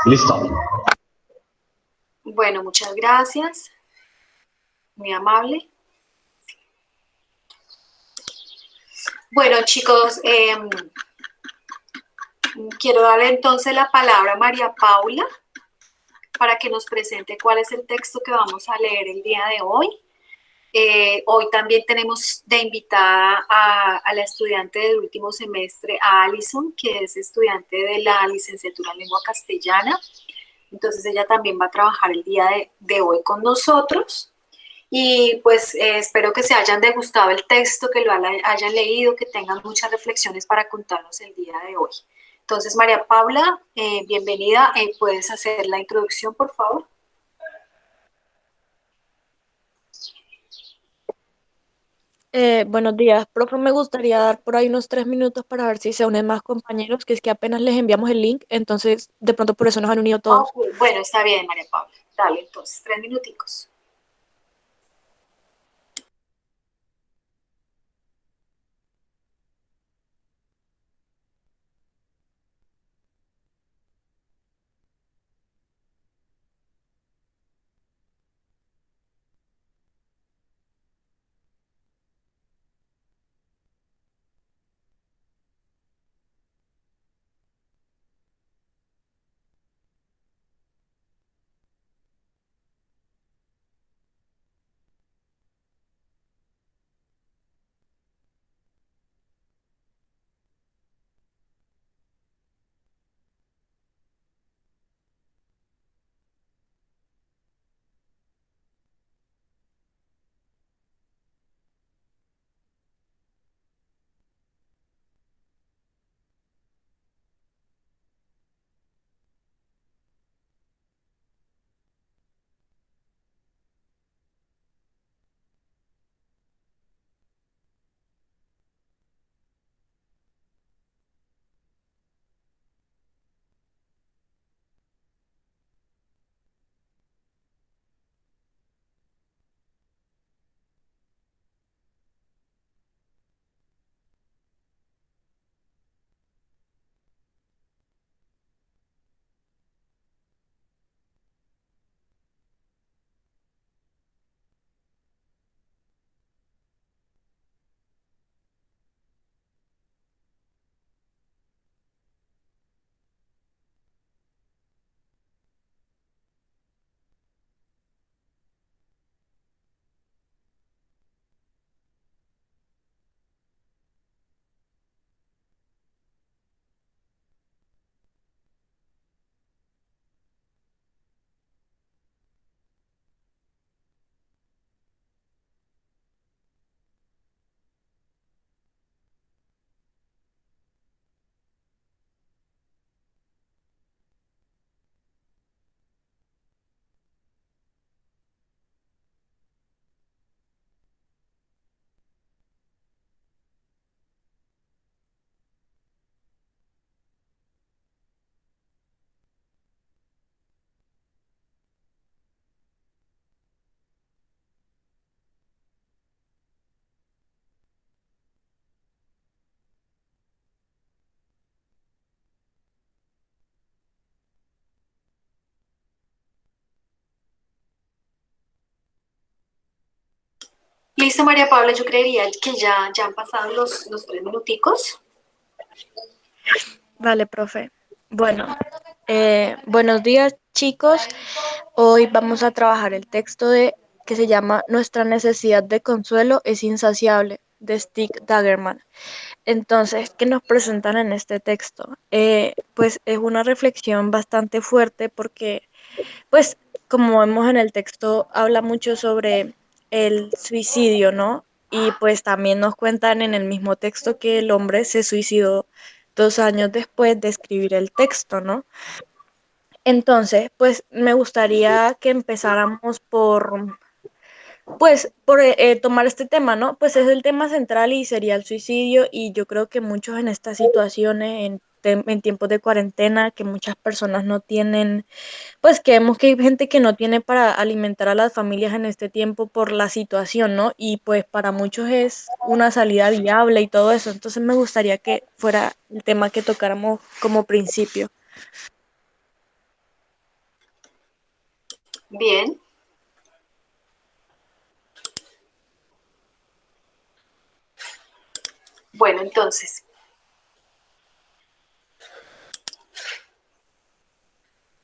Listo. Bueno, muchas gracias, muy amable. Bueno, chicos, quiero darle entonces la palabra a María Paula para que nos presente cuál es el texto que vamos a leer el día de hoy. Hoy también tenemos de invitada a la estudiante del último semestre, a Alison, que es estudiante de la licenciatura en lengua castellana. Entonces ella también va a trabajar el día de hoy con nosotros. Y pues espero que se hayan degustado el texto, que lo hayan leído, que tengan muchas reflexiones para contarnos el día de hoy. Entonces, María Paula, bienvenida. ¿Puedes hacer la introducción, por favor? Buenos días, profe. Me gustaría dar por ahí unos 3 minutos para ver si se unen más compañeros, que es que apenas les enviamos el link, entonces de pronto por eso nos han unido todos. Ok, bueno, está bien, María Paula. Dale, entonces, 3 minuticos. Listo, María Paula, yo creería que ya han pasado los 3 minuticos. Vale, profe. Bueno, buenos días, chicos. Hoy vamos a trabajar el texto que se llama Nuestra necesidad de consuelo es insaciable, de Stig Dagerman. Entonces, ¿qué nos presentan en este texto? Pues es una reflexión bastante fuerte porque pues como vemos en el texto, habla mucho sobre el suicidio, ¿no? Y pues también nos cuentan en el mismo texto que el hombre se suicidó 2 años después de escribir el texto, ¿no? Entonces, pues me gustaría que empezáramos por tomar este tema, ¿no? Pues es el tema central y sería el suicidio y yo creo que muchos en estas situaciones, en tiempos de cuarentena, que muchas personas no tienen pues que vemos que hay gente que no tiene para alimentar a las familias en este tiempo por la situación, ¿no? Y pues para muchos es una salida viable y todo eso. Entonces me gustaría que fuera el tema que tocáramos como principio. Bien. Bueno, entonces,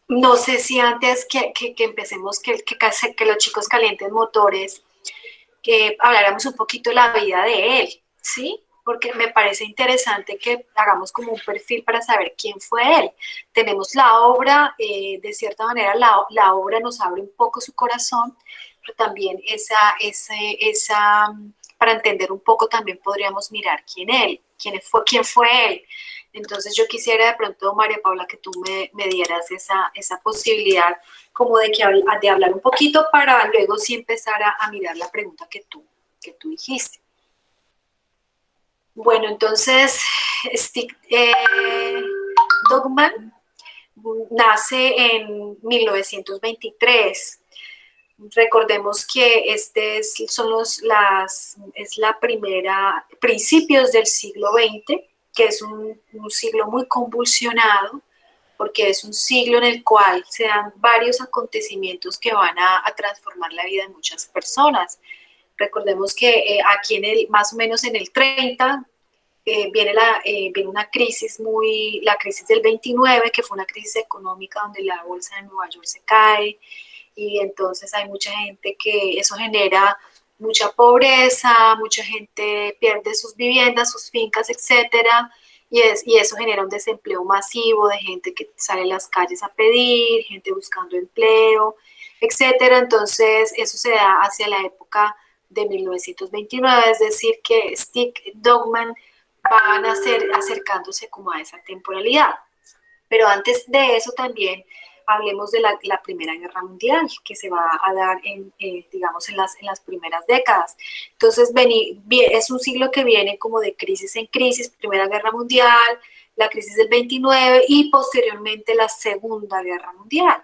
no sé si antes que empecemos, que los chicos calienten motores, que habláramos un poquito de la vida de él, ¿sí? Porque me parece interesante que hagamos como un perfil para saber quién fue él. Tenemos la obra, de cierta manera la obra nos abre un poco su corazón, pero también para entender un poco también podríamos mirar quién fue él. Entonces yo quisiera de pronto, María Paula, que tú me dieras esa posibilidad como de hablar un poquito para luego sí empezar a mirar la pregunta que tú dijiste. Bueno, entonces, Stig Dogman nace en 1923. Recordemos que es la primera, principios del siglo XX, que es un siglo muy convulsionado, porque es un siglo en el cual se dan varios acontecimientos que van a transformar la vida de muchas personas. Recordemos que aquí más o menos en el 30 viene una crisis la crisis del 29, que fue una crisis económica donde la bolsa de Nueva York se cae, y entonces hay mucha gente que eso genera mucha pobreza, mucha gente pierde sus viviendas, sus fincas, etcétera, y eso genera un desempleo masivo de gente que sale a las calles a pedir, gente buscando empleo, etcétera. Entonces eso se da hacia la época de 1929, es decir, que Stig Dogman van a ser acercándose como a esa temporalidad. Pero antes de eso también hablemos de la Primera Guerra Mundial, que se va a dar digamos, en las primeras décadas. Entonces, es un siglo que viene como de crisis en crisis, Primera Guerra Mundial, la crisis del 29 y posteriormente la Segunda Guerra Mundial.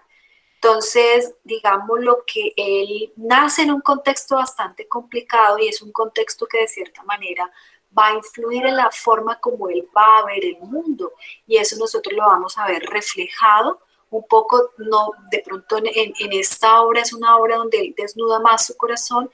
Entonces, digamos lo que él nace en un contexto bastante complicado y es un contexto que de cierta manera va a influir en la forma como él va a ver el mundo, y eso nosotros lo vamos a ver reflejado un poco, no, de pronto en esta obra es una obra donde él desnuda más su corazón,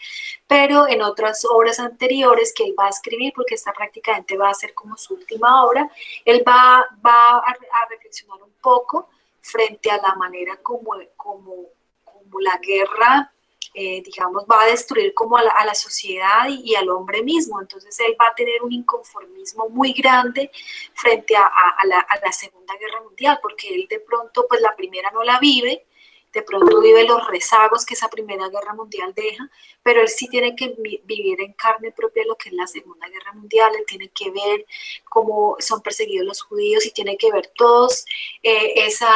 pero en otras obras anteriores que él va a escribir, porque esta prácticamente va a ser como su última obra, él va a reflexionar un poco frente a la manera como la guerra, digamos, va a destruir como a la sociedad y al hombre mismo. Entonces él va a tener un inconformismo muy grande frente a la Segunda Guerra Mundial, porque él de pronto, pues la primera no la vive, de pronto vive los rezagos que esa Primera Guerra Mundial deja, pero él sí tiene que vivir en carne propia lo que es la Segunda Guerra Mundial, él tiene que ver cómo son perseguidos los judíos y tiene que ver todos esos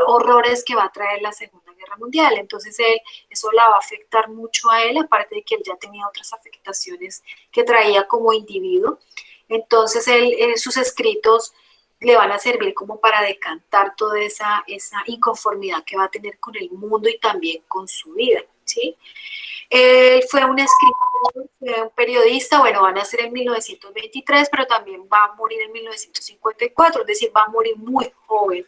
horrores que va a traer la Segunda Guerra Mundial. Entonces eso la va a afectar mucho a él, aparte de que él ya tenía otras afectaciones que traía como individuo. Entonces sus escritos le van a servir como para decantar toda esa inconformidad que va a tener con el mundo y también con su vida, ¿sí? Él fue un escritor, fue un periodista, bueno, van a ser en 1923, pero también va a morir en 1954, es decir, va a morir muy joven.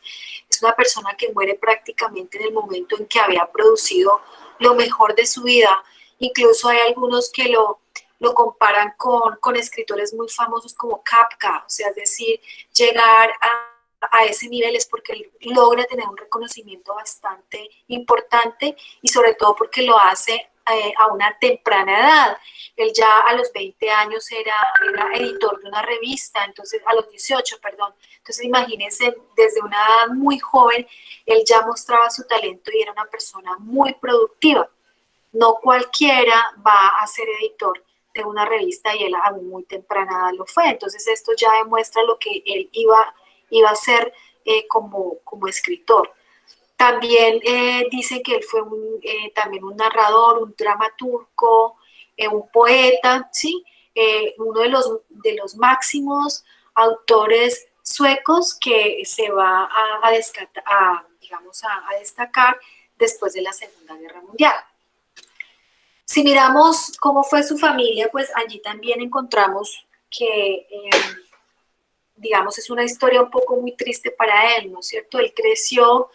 Es una persona que muere prácticamente en el momento en que había producido lo mejor de su vida. Incluso hay algunos que lo comparan con escritores muy famosos como Kafka, o sea, es decir, llegar a ese nivel es porque él logra tener un reconocimiento bastante importante y sobre todo porque lo hace a una temprana edad. Él ya a los 20 años era editor de una revista, entonces a los 18, perdón. Entonces imagínense, desde una edad muy joven, él ya mostraba su talento y era una persona muy productiva. No cualquiera va a ser editor de una revista y él a muy temprana edad lo fue. Entonces esto ya demuestra lo que él iba a ser como escritor. También dicen que él fue también un narrador, un dramaturgo, un poeta, ¿sí? Uno de los máximos autores suecos que se va digamos, a destacar después de la Segunda Guerra Mundial. Si miramos cómo fue su familia, pues allí también encontramos que, digamos, es una historia un poco muy triste para él, ¿no es cierto? Él creció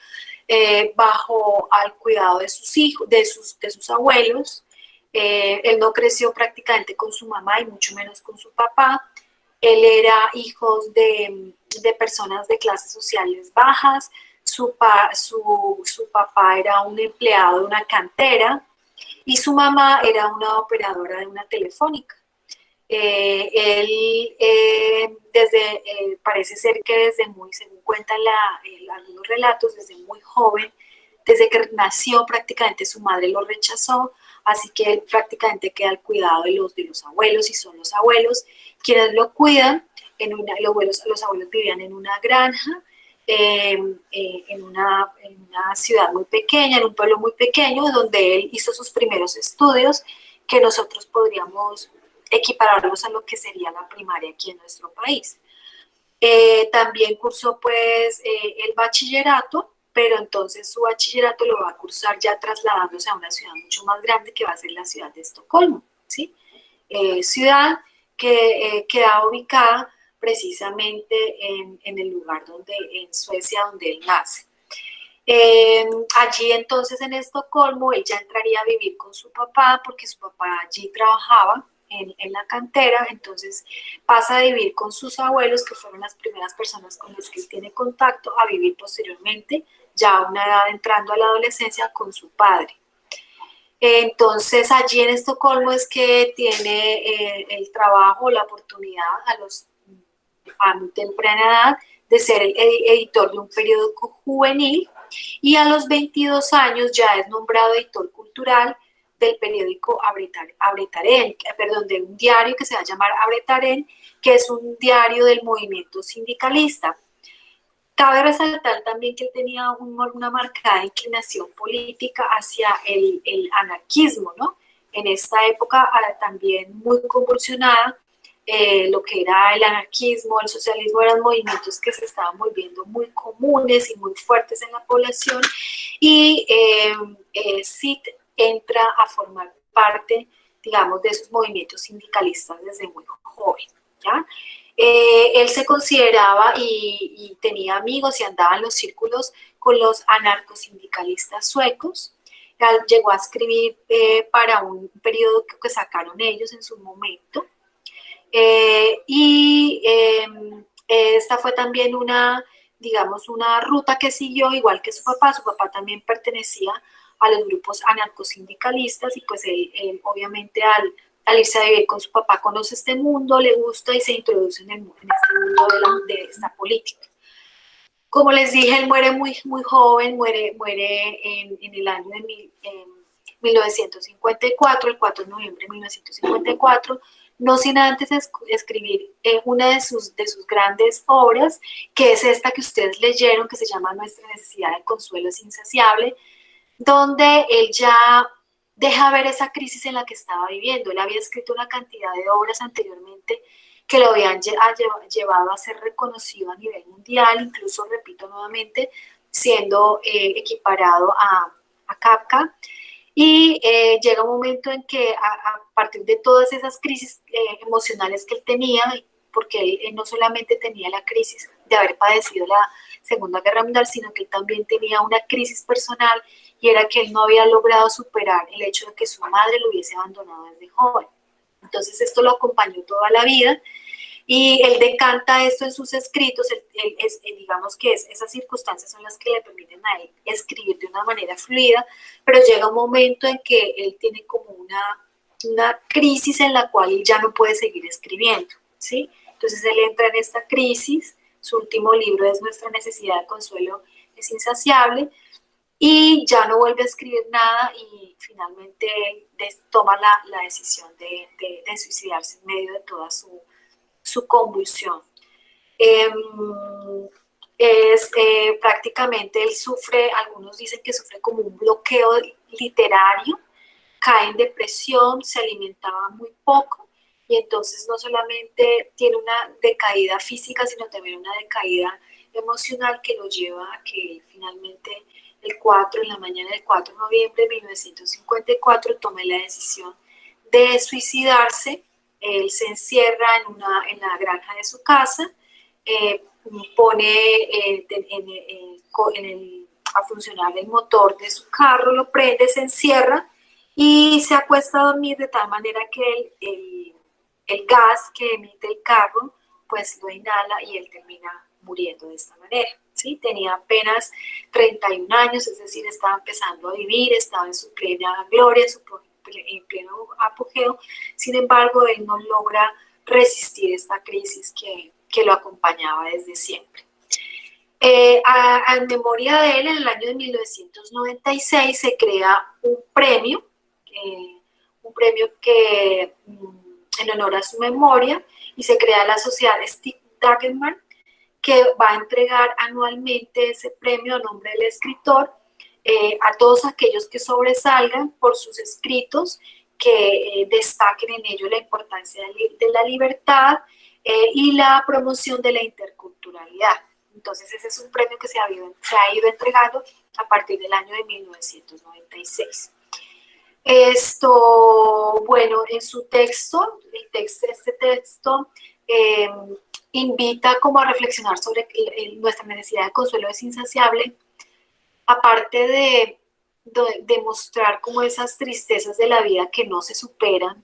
bajo al cuidado de sus hijos, de sus abuelos. Él no creció prácticamente con su mamá y mucho menos con su papá. Él era hijo de personas de clases sociales bajas. Su papá era un empleado de una cantera y su mamá era una operadora de una telefónica. Él, parece ser que desde muy, según cuentan algunos relatos, desde muy joven, desde que nació prácticamente su madre lo rechazó, así que él prácticamente queda al cuidado de los abuelos y son los abuelos quienes lo cuidan. Los abuelos vivían en una granja, en una ciudad muy pequeña, en un pueblo muy pequeño, donde él hizo sus primeros estudios que nosotros podríamos equipararlos a lo que sería la primaria aquí en nuestro país. También cursó pues el bachillerato, pero entonces su bachillerato lo va a cursar ya trasladándose a una ciudad mucho más grande que va a ser la ciudad de Estocolmo, ¿sí? Ciudad que queda ubicada precisamente en el lugar en Suecia, donde él nace. Allí entonces en Estocolmo él ya entraría a vivir con su papá porque su papá allí trabajaba en la cantera, entonces pasa a vivir con sus abuelos, que fueron las primeras personas con las que él tiene contacto, a vivir posteriormente, ya a una edad entrando a la adolescencia, con su padre. Entonces allí en Estocolmo es que tiene el trabajo, la oportunidad a muy temprana edad de ser el editor de un periódico juvenil, y a los 22 años ya es nombrado editor cultural del periódico de un diario que se va a llamar Abretaren, que es un diario del movimiento sindicalista. Cabe resaltar también que él tenía una marcada inclinación política hacia el anarquismo, ¿no? En esta época también muy convulsionada, lo que era el anarquismo, el socialismo, eran movimientos que se estaban volviendo muy comunes y muy fuertes en la población, y Sid entra a formar parte, digamos, de esos movimientos sindicalistas desde muy joven, ¿ya? Él se consideraba y tenía amigos y andaba en los círculos con los anarcosindicalistas suecos. Llegó a escribir para un periódico que sacaron ellos en su momento. Esta fue también digamos, una ruta que siguió, igual que su papá. Su papá también pertenecía a los grupos anarcosindicalistas y pues él obviamente al irse a vivir con su papá conoce este mundo, le gusta y se introduce en este mundo de esta política. Como les dije, él muere muy, muy joven, muere en el año de 1954, el 4 de noviembre de 1954, no sin antes escribir una de sus grandes obras, que es esta que ustedes leyeron, que se llama Nuestra necesidad de consuelo es insaciable, donde él ya deja ver esa crisis en la que estaba viviendo. Él había escrito una cantidad de obras anteriormente que lo habían llevado a ser reconocido a nivel mundial, incluso, repito nuevamente, siendo equiparado a Kafka. Y llega un momento en que a partir de todas esas crisis emocionales que él tenía, porque él no solamente tenía la crisis de haber padecido la Segunda Guerra Mundial, sino que él también tenía una crisis personal, y era que él no había logrado superar el hecho de que su madre lo hubiese abandonado desde joven. Entonces esto lo acompañó toda la vida, y él decanta esto en sus escritos. Digamos que esas circunstancias son las que le permiten a él escribir de una manera fluida, pero llega un momento en que él tiene como una crisis en la cual él ya no puede seguir escribiendo, ¿sí? Entonces él entra en esta crisis. Su último libro es Nuestra necesidad de consuelo es insaciable, y ya no vuelve a escribir nada, y finalmente él toma la decisión de suicidarse en medio de toda su convulsión. Prácticamente él sufre, algunos dicen que sufre como un bloqueo literario, cae en depresión, se alimentaba muy poco, y entonces no solamente tiene una decaída física, sino también una decaída emocional que lo lleva a que finalmente en la mañana del 4 de noviembre de 1954 tome la decisión de suicidarse. Él se encierra en la granja de su casa, pone en a funcionar el motor de su carro, lo prende, se encierra y se acuesta a dormir de tal manera que el gas que emite el carro pues lo inhala y él termina muriendo de esta manera. ¿Sí? Tenía apenas 31 años, es decir, estaba empezando a vivir, estaba en su plena gloria, en pleno apogeo. Sin embargo, él no logra resistir esta crisis que lo acompañaba desde siempre. En memoria de él, en el año de 1996 se crea un premio que en honor a su memoria, y se crea la sociedad Stig Dagerman, que va a entregar anualmente ese premio a nombre del escritor a todos aquellos que sobresalgan por sus escritos, que destaquen en ello la importancia de la libertad y la promoción de la interculturalidad. Entonces ese es un premio que se ha ido entregando a partir del año de 1996. Bueno, en su texto, este texto invita como a reflexionar sobre nuestra necesidad de consuelo es insaciable, aparte de mostrar como esas tristezas de la vida que no se superan.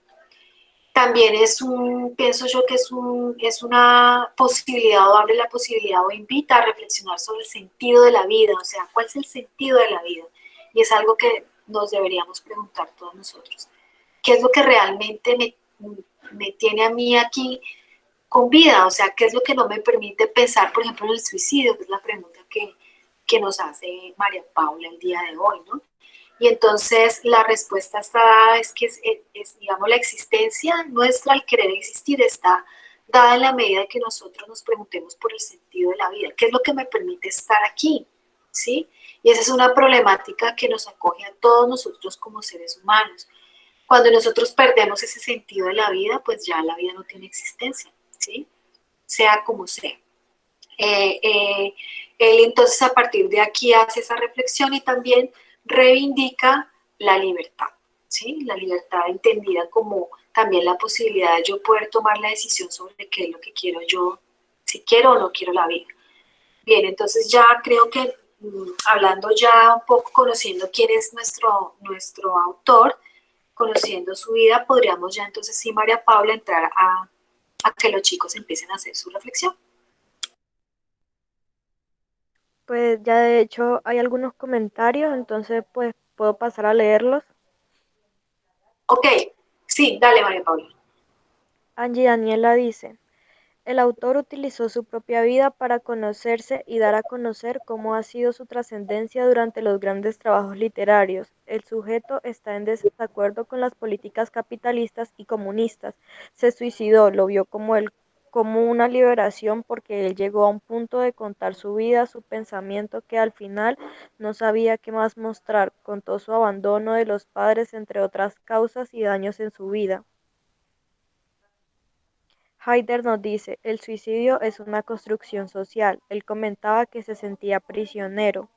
También pienso yo que es una posibilidad, o abre la posibilidad o invita a reflexionar sobre el sentido de la vida, o sea, ¿cuál es el sentido de la vida? Y es algo que nos deberíamos preguntar todos nosotros. ¿Qué es lo que realmente me tiene a mí aquí con vida? O sea, ¿qué es lo que no me permite pensar, por ejemplo, en el suicidio? Que es la pregunta que nos hace María Paula el día de hoy, ¿no? Y entonces la respuesta está dada, es que digamos, la existencia nuestra, al querer existir, está dada en la medida que nosotros nos preguntemos por el sentido de la vida. ¿Qué es lo que me permite estar aquí? ¿Sí? Y esa es una problemática que nos acoge a todos nosotros como seres humanos. Cuando nosotros perdemos ese sentido de la vida, pues ya la vida no tiene existencia, ¿sí? Sea como sea. Él entonces a partir de aquí hace esa reflexión y también reivindica la libertad, ¿sí? La libertad entendida como también la posibilidad de yo poder tomar la decisión sobre qué es lo que quiero yo, si quiero o no quiero la vida. Bien, entonces ya creo que hablando ya un poco, conociendo quién es nuestro autor, conociendo su vida, podríamos ya entonces sí, María Paula, entrar a que los chicos empiecen a hacer su reflexión. Pues ya de hecho hay algunos comentarios, entonces pues puedo pasar a leerlos. Ok, sí, dale, María Paula. Angie Daniela dice, el autor utilizó su propia vida para conocerse y dar a conocer cómo ha sido su trascendencia durante los grandes trabajos literarios. El sujeto está en desacuerdo con las políticas capitalistas y comunistas. Se suicidó, lo vio como una liberación porque él llegó a un punto de contar su vida, su pensamiento, que al final no sabía qué más mostrar. Contó su abandono de los padres, entre otras causas y daños en su vida. Haider nos dice, el suicidio es una construcción social. Él comentaba que se sentía prisionero.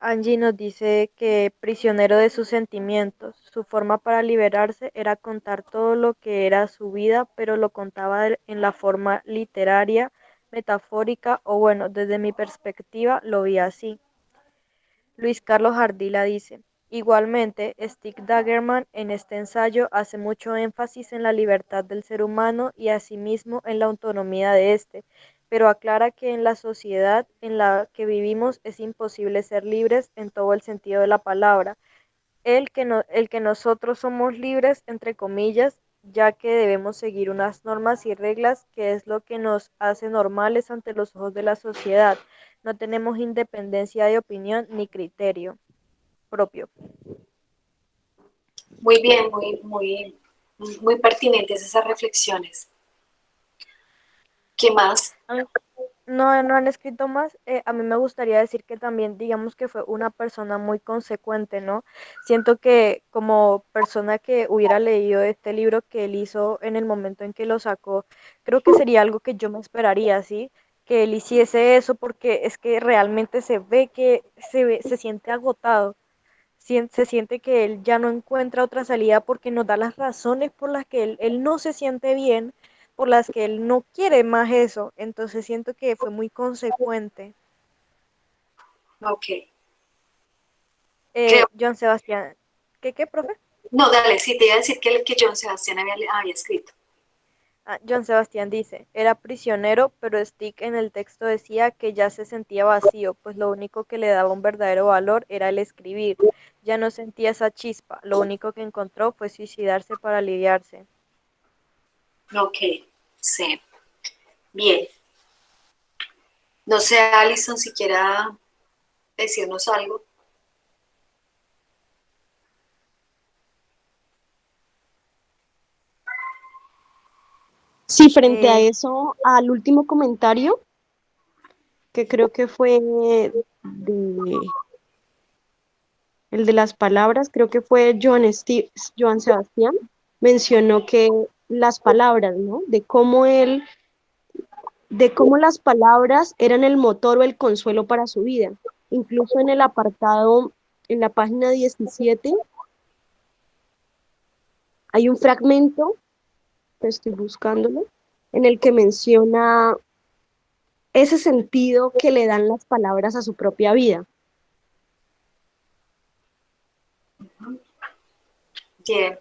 Angie nos dice que prisionero de sus sentimientos. Su forma para liberarse era contar todo lo que era su vida, pero lo contaba en la forma literaria, metafórica, o bueno, desde mi perspectiva lo vi así. Luis Carlos Ardila dice, igualmente, Stig Dagerman en este ensayo hace mucho énfasis en la libertad del ser humano y asimismo en la autonomía de éste, pero aclara que en la sociedad en la que vivimos es imposible ser libres en todo el sentido de la palabra, el que nosotros somos libres, entre comillas, ya que debemos seguir unas normas y reglas que es lo que nos hace normales ante los ojos de la sociedad. No tenemos independencia de opinión ni criterio propio. Muy bien, muy pertinentes esas reflexiones. ¿Qué más? No, no han escrito más. A mí me gustaría decir que también, digamos que fue una persona muy consecuente, ¿no? Siento que como persona que hubiera leído este libro que él hizo en el momento en que lo sacó, creo que sería algo que yo me esperaría, ¿sí? Que él hiciese eso porque es que realmente se ve que se siente agotado, se siente que él ya no encuentra otra salida porque nos da las razones por las que él no se siente bien, por las que él no quiere más eso. Entonces siento que fue muy consecuente. Ok. Creo, John Sebastián. ¿Qué, profe? no, dale, sí, te iba a decir que John Sebastián había escrito. John Sebastián dice, era prisionero, pero Stick en el texto decía que ya se sentía vacío, pues lo único que le daba un verdadero valor era el escribir. Ya no sentía esa chispa, lo único que encontró fue suicidarse para aliviarse. Ok, sí, bien. No sé, Alison, si quiera decirnos algo. Sí, frente a Eh, eso, al último comentario, que creo que fue de, el de las palabras, creo que fue Joan Sebastián, mencionó que las palabras, ¿no? De cómo las palabras eran el motor o el consuelo para su vida. Incluso en el apartado, en la página 17, hay un fragmento, que estoy buscándolo, en el que menciona ese sentido que le dan las palabras a su propia vida. Bien,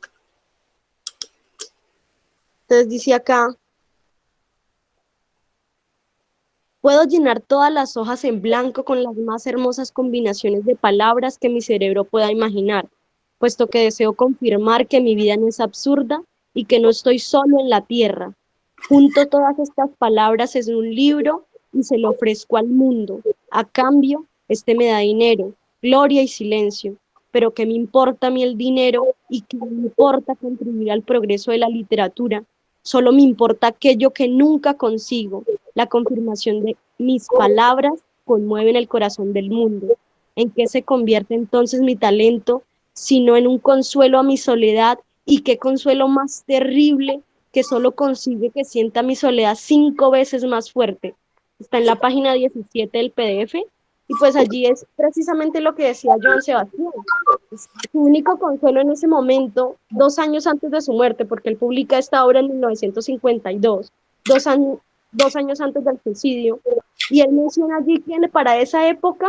Entonces dice acá, puedo llenar todas las hojas en blanco con las más hermosas combinaciones de palabras que mi cerebro pueda imaginar, puesto que deseo confirmar que mi vida no es absurda y que no estoy solo en la tierra. Junto todas estas palabras en un libro y se lo ofrezco al mundo. A cambio, este me da dinero, gloria y silencio. Pero ¿qué me importa a mí el dinero y qué me importa contribuir al progreso de la literatura? Solo me importa aquello que nunca consigo, la confirmación de mis palabras conmueven el corazón del mundo. ¿En qué se convierte entonces mi talento, sino en un consuelo a mi soledad? ¿Y qué consuelo más terrible que solo consigue que sienta mi soledad 5 veces más fuerte? Está en la página 17 del PDF y pues allí es precisamente lo que decía Joan Sebastián. Su único consuelo en ese momento, 2 años antes de su muerte, porque él publica esta obra en 1952, 2 años, 2 años antes del suicidio, y él menciona allí que para esa época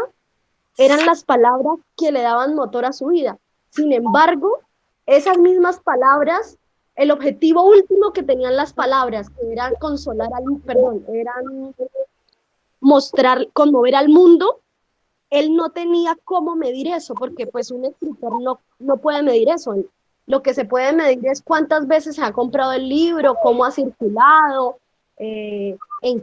eran las palabras que le daban motor a su vida. Sin embargo, esas mismas palabras, el objetivo último que tenían las palabras, que era consolar perdón, eran mostrar, conmover al mundo, él no tenía cómo medir eso, porque pues un escritor no puede medir eso. Lo que se puede medir es cuántas veces se ha comprado el libro, cómo ha circulado, en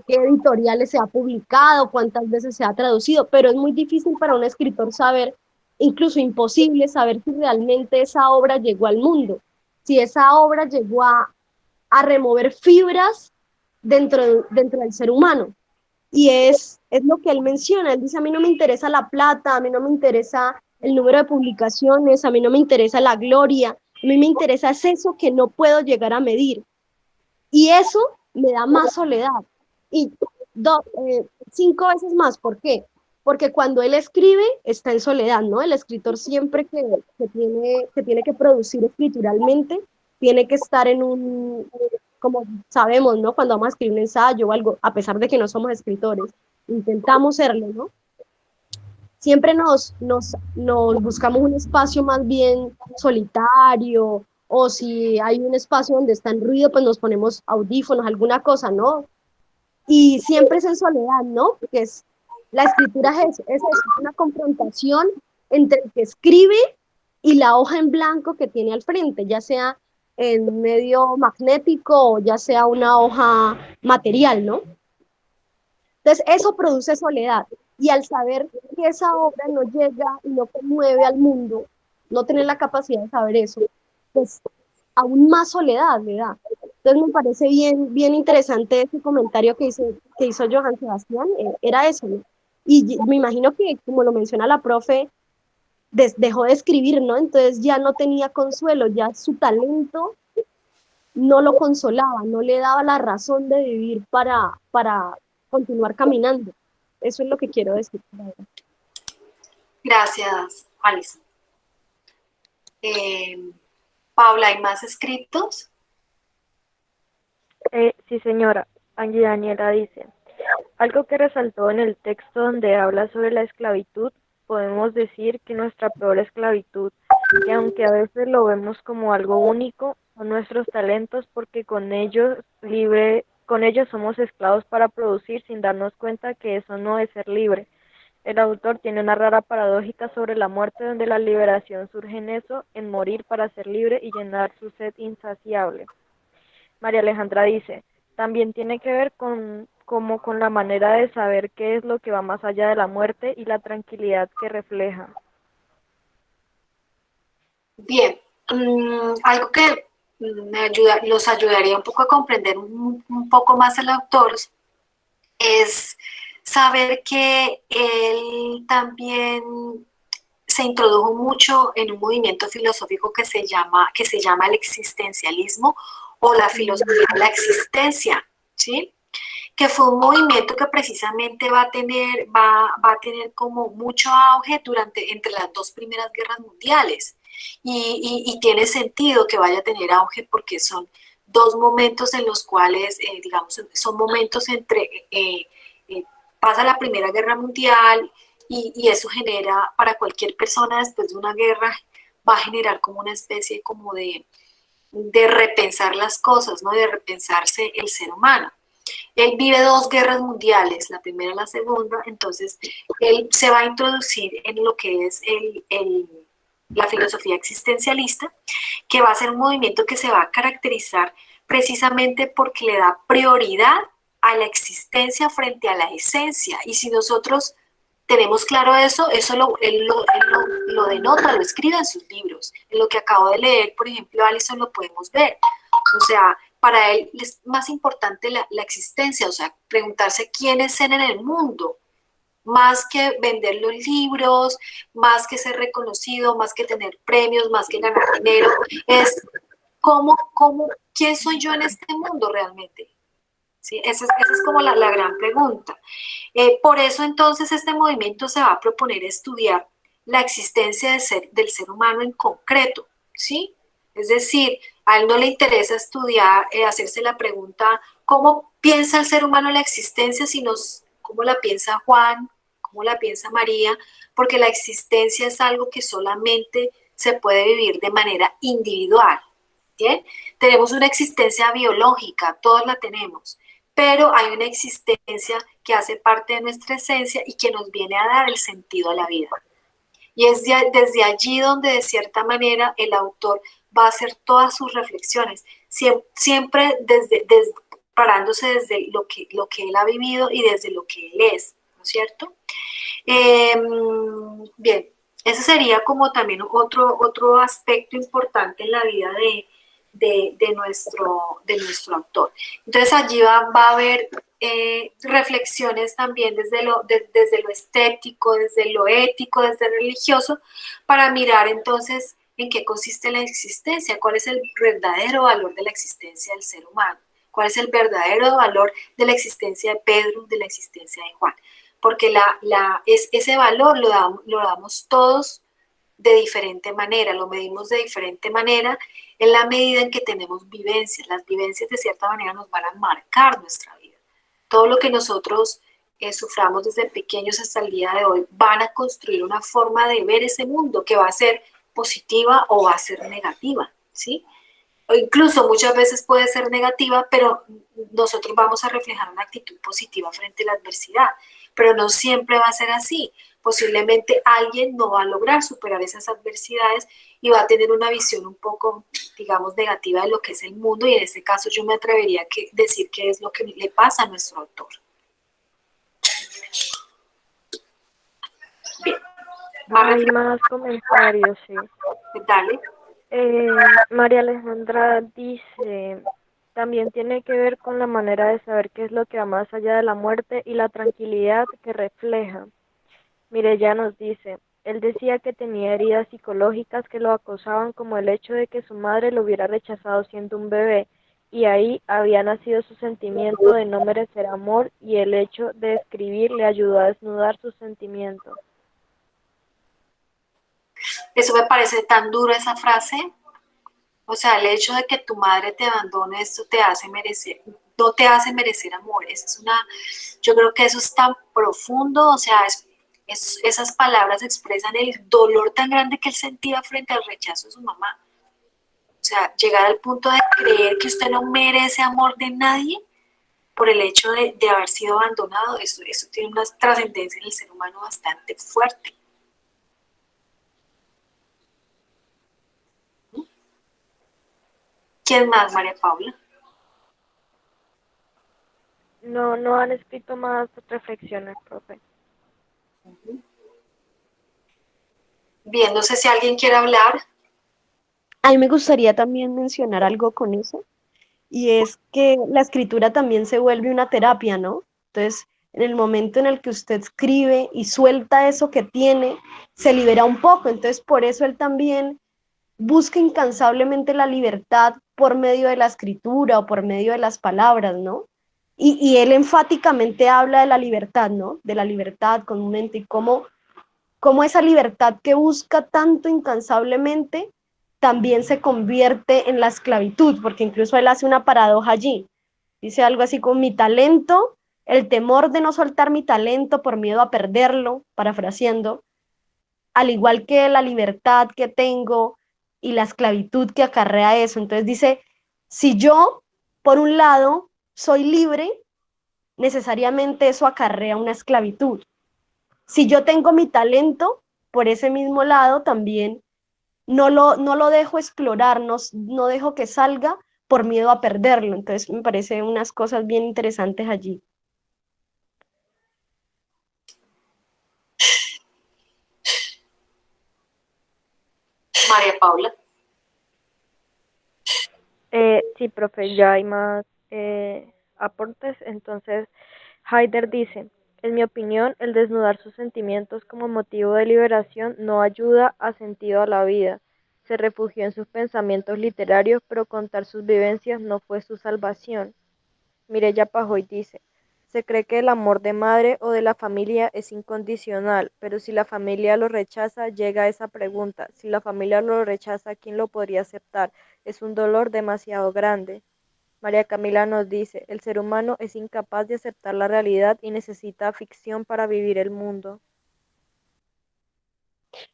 qué editoriales se ha publicado, cuántas veces se ha traducido, pero es muy difícil para un escritor saber, incluso imposible saber si realmente esa obra llegó al mundo, si esa obra llegó a remover fibras dentro del ser humano. Y es lo que él menciona, él dice, a mí no me interesa la plata, a mí no me interesa el número de publicaciones, a mí no me interesa la gloria, a mí me interesa es eso que no puedo llegar a medir. Y eso me da más soledad. Y 5 veces más, ¿por qué? Porque cuando él escribe, está en soledad, ¿no? El escritor siempre que tiene que producir escrituralmente, tiene que estar en como sabemos, ¿no? Cuando vamos a escribir un ensayo o algo, a pesar de que no somos escritores, intentamos serlo, ¿no? Siempre nos buscamos un espacio más bien solitario, o si hay un espacio donde está en ruido, pues nos ponemos audífonos, alguna cosa, ¿no? Y siempre es en soledad, ¿no? Porque la escritura es una confrontación entre el que escribe y la hoja en blanco que tiene al frente, ya sea en medio magnético o ya sea una hoja material, ¿no? Entonces, eso produce soledad. Y al saber que esa obra no llega y no conmueve al mundo, no tener la capacidad de saber eso, pues aún más soledad le da. Entonces, me parece bien interesante ese comentario que hizo Johan Sebastián, era eso, ¿no? Y me imagino que, como lo menciona la profe, dejó de escribir, ¿no? Entonces ya no tenía consuelo, ya su talento no lo consolaba, no le daba la razón de vivir para continuar caminando. Eso es lo que quiero decir. gracias, Alison. Paula, ¿hay más escritos? Sí, señora. Angie Daniela dice, Algo que resaltó en el texto donde habla sobre la esclavitud, podemos decir que nuestra peor esclavitud, que aunque a veces lo vemos como algo único, son nuestros talentos porque con ellos somos esclavos para producir sin darnos cuenta que eso no es ser libre. El autor tiene una rara paradójica sobre la muerte donde la liberación surge en eso, en morir para ser libre y llenar su sed insaciable. María Alejandra dice, también tiene que ver como con la manera de saber qué es lo que va más allá de la muerte y la tranquilidad que refleja. Bien, algo que los ayudaría un poco a comprender un poco más al autor es saber que él también se introdujo mucho en un movimiento filosófico que se llama el existencialismo o la filosofía de la existencia, ¿sí? Que fue un movimiento que precisamente va a tener como mucho auge entre las dos primeras guerras mundiales. Y tiene sentido que vaya a tener auge porque son dos momentos en los cuales, digamos, son momentos pasa la Primera Guerra Mundial y eso genera, para cualquier persona después de una guerra, va a generar como una especie como de repensar las cosas, ¿no? De repensarse el ser humano. Él vive dos guerras mundiales, la primera y la segunda, entonces él se va a introducir en lo que es la filosofía existencialista, que va a ser un movimiento que se va a caracterizar precisamente porque le da prioridad a la existencia frente a la esencia. Y si nosotros tenemos claro eso, él lo denota, lo escribe en sus libros. En lo que acabo de leer, por ejemplo, Allison, lo podemos ver. O sea, para él es más importante la existencia, o sea, preguntarse quién es él en el mundo, más que vender los libros, más que ser reconocido, más que tener premios, más que ganar dinero, es quién soy yo en este mundo realmente. ¿Sí? Esa es como la gran pregunta. Por eso entonces este movimiento se va a proponer estudiar la existencia del ser humano en concreto, ¿sí? Es decir, a él no le interesa estudiar, hacerse la pregunta, ¿cómo piensa el ser humano la existencia? Sino cómo la piensa Juan, cómo la piensa María, porque la existencia es algo que solamente se puede vivir de manera individual, ¿bien? Tenemos una existencia biológica, todos la tenemos, pero hay una existencia que hace parte de nuestra esencia y que nos viene a dar el sentido a la vida. Y es desde allí donde de cierta manera el autor va a hacer todas sus reflexiones, siempre parándose desde lo que él ha vivido y desde lo que él es, ¿no es cierto? Bien, ese sería como también otro aspecto importante en la vida de nuestro autor. Entonces allí va a haber reflexiones también desde lo estético, desde lo ético, desde lo religioso, para mirar entonces en qué consiste la existencia, cuál es el verdadero valor de la existencia del ser humano, cuál es el verdadero valor de la existencia de Pedro, de la existencia de Juan, porque ese valor lo damos todos de diferente manera, lo medimos de diferente manera en la medida en que tenemos vivencias. Las vivencias de cierta manera nos van a marcar nuestra vida. Todo lo que nosotros suframos desde pequeños hasta el día de hoy van a construir una forma de ver ese mundo que va a ser positiva o va a ser negativa, ¿sí? O incluso muchas veces puede ser negativa, pero nosotros vamos a reflejar una actitud positiva frente a la adversidad, pero no siempre va a ser así. Posiblemente alguien no va a lograr superar esas adversidades y va a tener una visión un poco, digamos, negativa de lo que es el mundo, y en este caso yo me atrevería a decir que es lo que le pasa a nuestro autor. Bien. Hay más comentarios, sí. Dale. María Alejandra dice, también tiene que ver con la manera de saber qué es lo que va más allá de la muerte y la tranquilidad que refleja. Mireya nos dice, él decía que tenía heridas psicológicas que lo acosaban, como el hecho de que su madre lo hubiera rechazado siendo un bebé, y ahí había nacido su sentimiento de no merecer amor, y el hecho de escribir le ayudó a desnudar sus sentimientos. Eso me parece tan duro, esa frase. O sea, el hecho de que tu madre te abandone, esto te hace no te hace merecer amor. Yo creo que eso es tan profundo, o sea, esas palabras expresan el dolor tan grande que él sentía frente al rechazo de su mamá. O sea, llegar al punto de creer que usted no merece amor de nadie por el hecho de haber sido abandonado, eso tiene una trascendencia en el ser humano bastante fuerte. ¿Quién más, María Paula? No han escrito más reflexiones, profe. Bien, no sé si alguien quiere hablar. A mí me gustaría también mencionar algo con eso, y es que la escritura también se vuelve una terapia, ¿no? Entonces, en el momento en el que usted escribe y suelta eso que tiene, se libera un poco. Entonces, por eso él también busca incansablemente la libertad por medio de la escritura o por medio de las palabras, ¿no? Y él enfáticamente habla de la libertad, ¿no? De la libertad comúnmente y cómo esa libertad que busca tanto incansablemente también se convierte en la esclavitud, porque incluso él hace una paradoja allí. Dice algo así como mi talento, el temor de no soltar mi talento por miedo a perderlo, parafraseando, al igual que la libertad que tengo y la esclavitud que acarrea eso. Entonces dice, si yo, por un lado, soy libre, necesariamente eso acarrea una esclavitud. Si yo tengo mi talento, por ese mismo lado también no lo dejo explorar, no dejo que salga por miedo a perderlo. Entonces me parece unas cosas bien interesantes allí. María Paula. Sí, profe, ya hay más aportes. Entonces, Haider dice, en mi opinión, el desnudar sus sentimientos como motivo de liberación no ayuda a sentido a la vida. Se refugió en sus pensamientos literarios, pero contar sus vivencias no fue su salvación. Mireya Pajoy dice, se cree que el amor de madre o de la familia es incondicional, pero si la familia lo rechaza, llega esa pregunta, si la familia lo rechaza, ¿quién lo podría aceptar? Es un dolor demasiado grande. María Camila nos dice, el ser humano es incapaz de aceptar la realidad y necesita ficción para vivir el mundo.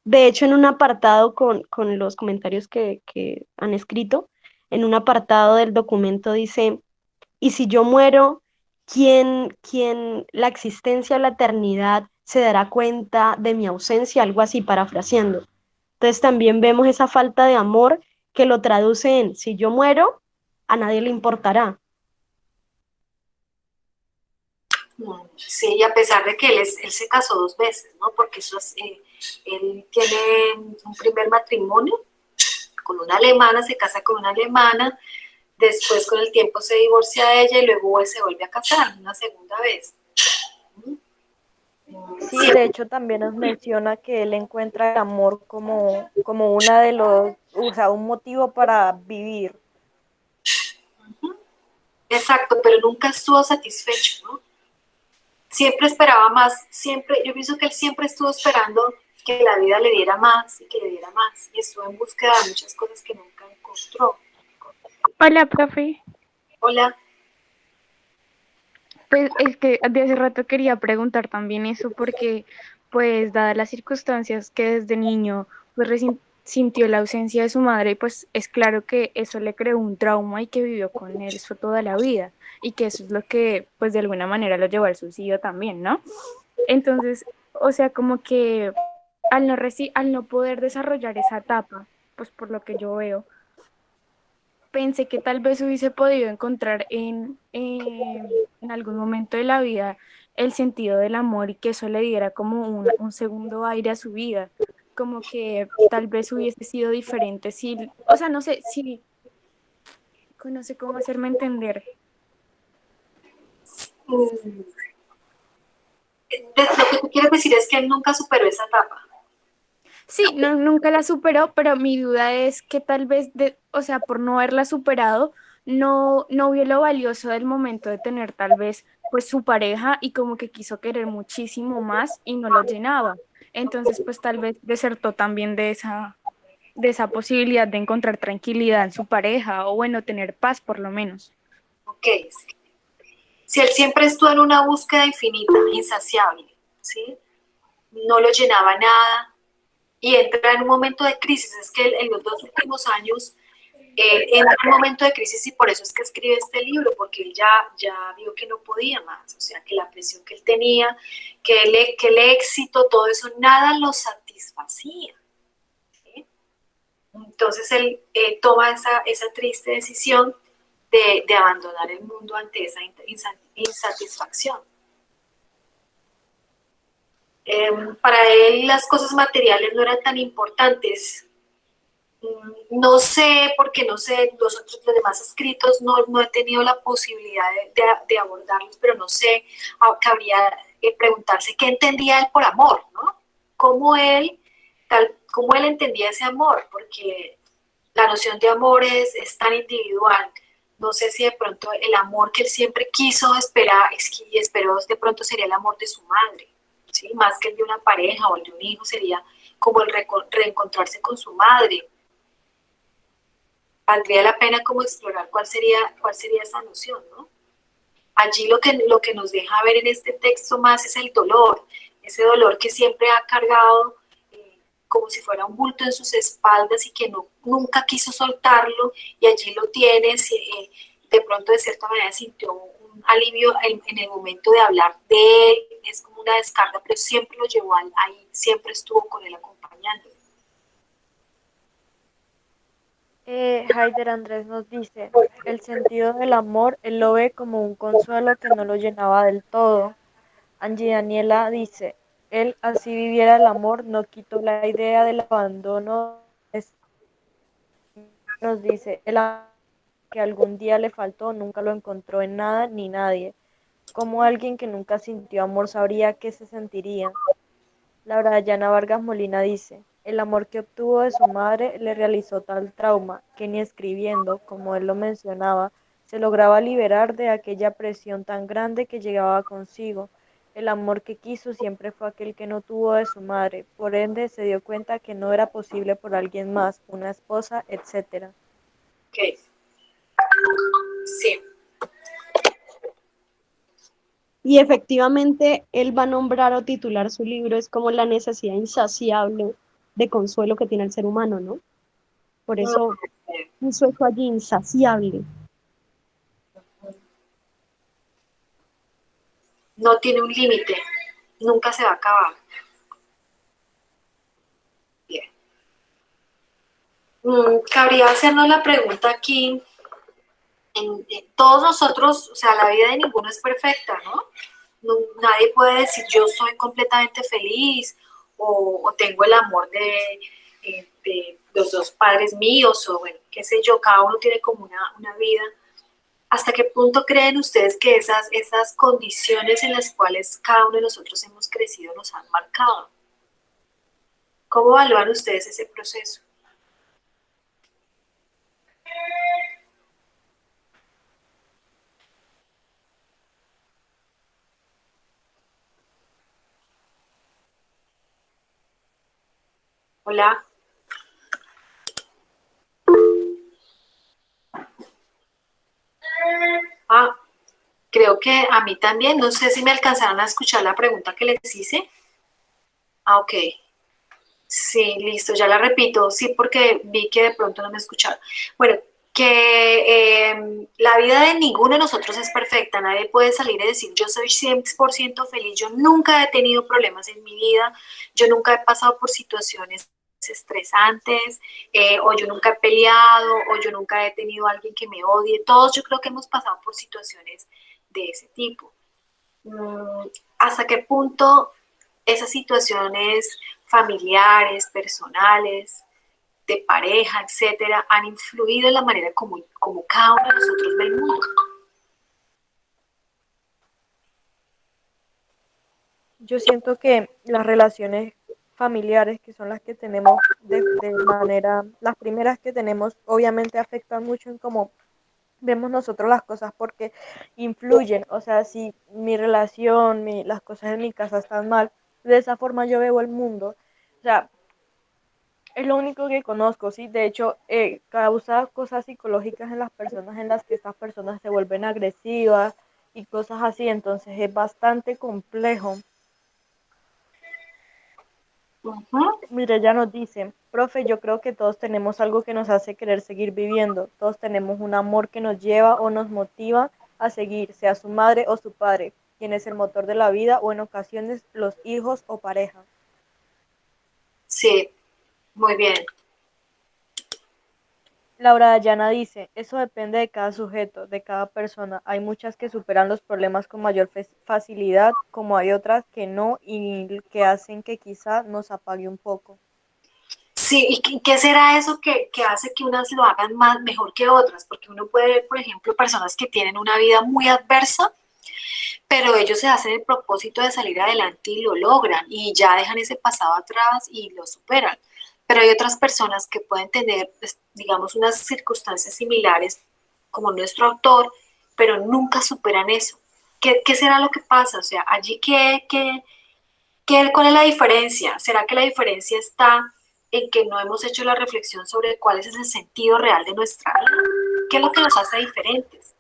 De hecho, en un apartado con los comentarios que han escrito, en un apartado del documento dice, y si yo muero, ¿quién la existencia o la eternidad se dará cuenta de mi ausencia? Algo así, parafraseando. Entonces también vemos esa falta de amor que lo traduce en, si yo muero, a nadie le importará. Sí, y a pesar de que él se casó 2 veces, ¿no? Porque él tiene un primer matrimonio con una alemana, se casa con una alemana, después con el tiempo se divorcia de ella y luego él se vuelve a casar una segunda vez. Sí, de hecho también nos menciona que él encuentra el amor como una de los, o sea, un motivo para vivir. Exacto, pero nunca estuvo satisfecho, ¿no? Siempre esperaba más, yo pienso que él siempre estuvo esperando que la vida le diera más y que le diera más, y estuvo en búsqueda de muchas cosas que nunca encontró. Hola, profe. Hola. Pues es que de hace rato quería preguntar también eso porque, pues, dadas las circunstancias que desde niño, pues, sintió la ausencia de su madre, pues es claro que eso le creó un trauma y que vivió con él eso toda la vida y que eso es lo que, pues, de alguna manera lo llevó al suicidio también, ¿no? Entonces, o sea, como que al no poder desarrollar esa etapa, pues por lo que yo veo, pensé que tal vez hubiese podido encontrar en algún momento de la vida el sentido del amor y que eso le diera como un segundo aire a su vida, como que tal vez hubiese sido diferente si, o sea, no sé si, no sé cómo hacerme entender. Lo que tú quieres decir es que él nunca superó esa etapa. Sí, no, nunca la superó, pero mi duda es que tal vez, o sea, por no haberla superado, no vio lo valioso del momento de tener tal vez pues su pareja y como que quiso querer muchísimo más y no lo llenaba. Entonces, pues tal vez desertó también de esa posibilidad de encontrar tranquilidad en su pareja o bueno, tener paz por lo menos. Ok, Si él siempre estuvo en una búsqueda infinita, insaciable, ¿sí? No lo llenaba nada y entra en un momento de crisis. Es que en los 2 últimos años entra en un momento de crisis y por eso es que escribe este libro, porque él ya vio que no podía más, o sea, que la presión que él tenía, que el éxito, todo eso, nada lo satisfacía. ¿Sí? Entonces él toma esa triste decisión de abandonar el mundo ante esa insatisfacción. Para él las cosas materiales no eran tan importantes. No sé, porque no sé, los demás escritos no he tenido la posibilidad de abordarlos, pero no sé, cabría preguntarse qué entendía él por amor, ¿no? Cómo él entendía ese amor, porque la noción de amor es tan individual. No sé si de pronto el amor que él siempre quiso y esperó de pronto sería el amor de su madre, ¿sí? Más que el de una pareja o el de un hijo, sería como el reencontrarse con su madre. Valdría la pena como explorar cuál sería esa noción, ¿no? Allí lo que nos deja ver en este texto más es el dolor, ese dolor que siempre ha cargado como si fuera un bulto en sus espaldas y que nunca quiso soltarlo, y allí lo tienes, de pronto de cierta manera sintió un alivio en el momento de hablar de él, es como una descarga, pero siempre lo llevó ahí, siempre estuvo con él acompañándolo. Haider Andrés nos dice, el sentido del amor, él lo ve como un consuelo que no lo llenaba del todo. Angie Daniela dice, él así viviera el amor, no quitó la idea del abandono. Nos dice, el amor que algún día le faltó, nunca lo encontró en nada ni nadie. Como alguien que nunca sintió amor sabría qué se sentiría. Laura Dayana Vargas Molina dice, el amor que obtuvo de su madre le realizó tal trauma que ni escribiendo, como él lo mencionaba, se lograba liberar de aquella presión tan grande que llevaba consigo. El amor que quiso siempre fue aquel que no tuvo de su madre, por ende se dio cuenta que no era posible por alguien más, una esposa, etc. Okay. Sí. Y efectivamente, él va a nombrar o titular su libro, es como la necesidad insaciable de consuelo que tiene el ser humano, ¿no? Por eso puso eso allí, insaciable. No tiene un límite, nunca se va a acabar. Bien. Cabría hacernos la pregunta aquí, todos nosotros, o sea, la vida de ninguno es perfecta, ¿no? Nadie puede decir yo soy completamente feliz o tengo el amor de los dos padres míos o bueno, qué sé yo, cada uno tiene como una vida. ¿Hasta qué punto creen ustedes que esas condiciones en las cuales cada uno de nosotros hemos crecido nos han marcado? ¿Cómo evalúan ustedes ese proceso? Hola. Ah, creo que a mí también. No sé si me alcanzaron a escuchar la pregunta que les hice. Ah, ok. Sí, listo, ya la repito. Sí, porque vi que de pronto no me escucharon. Bueno, que la vida de ninguno de nosotros es perfecta. Nadie puede salir y decir yo soy 100% feliz. Yo nunca he tenido problemas en mi vida. Yo nunca he pasado por situaciones estresantes, o yo nunca he peleado, o yo nunca he tenido a alguien que me odie. Todos yo creo que hemos pasado por situaciones de ese tipo. ¿Hasta qué punto esas situaciones familiares, personales, de pareja, etcétera, han influido en la manera como cada uno de nosotros ve el mundo? Yo siento que las relaciones familiares, que son las que tenemos de manera, las primeras que tenemos, obviamente afectan mucho en cómo vemos nosotros las cosas porque influyen. O sea, si mi relación, las cosas en mi casa están mal, de esa forma yo veo el mundo. O sea, es lo único que conozco, ¿sí? De hecho, causa cosas psicológicas en las personas en las que estas personas se vuelven agresivas, y cosas así, entonces es bastante complejo. Mire, ya nos dice, profe, yo creo que todos tenemos algo que nos hace querer seguir viviendo, todos tenemos un amor que nos lleva o nos motiva a seguir, sea su madre o su padre, quien es el motor de la vida o en ocasiones los hijos o pareja. Sí, muy bien. Laura Dayana dice, eso depende de cada sujeto, de cada persona. Hay muchas que superan los problemas con mayor facilidad, como hay otras que no y que hacen que quizá nos apague un poco. Sí, ¿y qué será eso que hace que unas lo hagan más mejor que otras? Porque uno puede ver, por ejemplo, personas que tienen una vida muy adversa, pero ellos se hacen el propósito de salir adelante y lo logran y ya dejan ese pasado atrás y lo superan. Pero hay otras personas que pueden tener, pues, digamos, unas circunstancias similares como nuestro autor, pero nunca superan eso. ¿Qué será lo que pasa? O sea, allí ¿cuál es la diferencia? ¿Será que la diferencia está en que no hemos hecho la reflexión sobre cuál es el sentido real de nuestra vida? ¿Qué es lo que nos hace diferentes?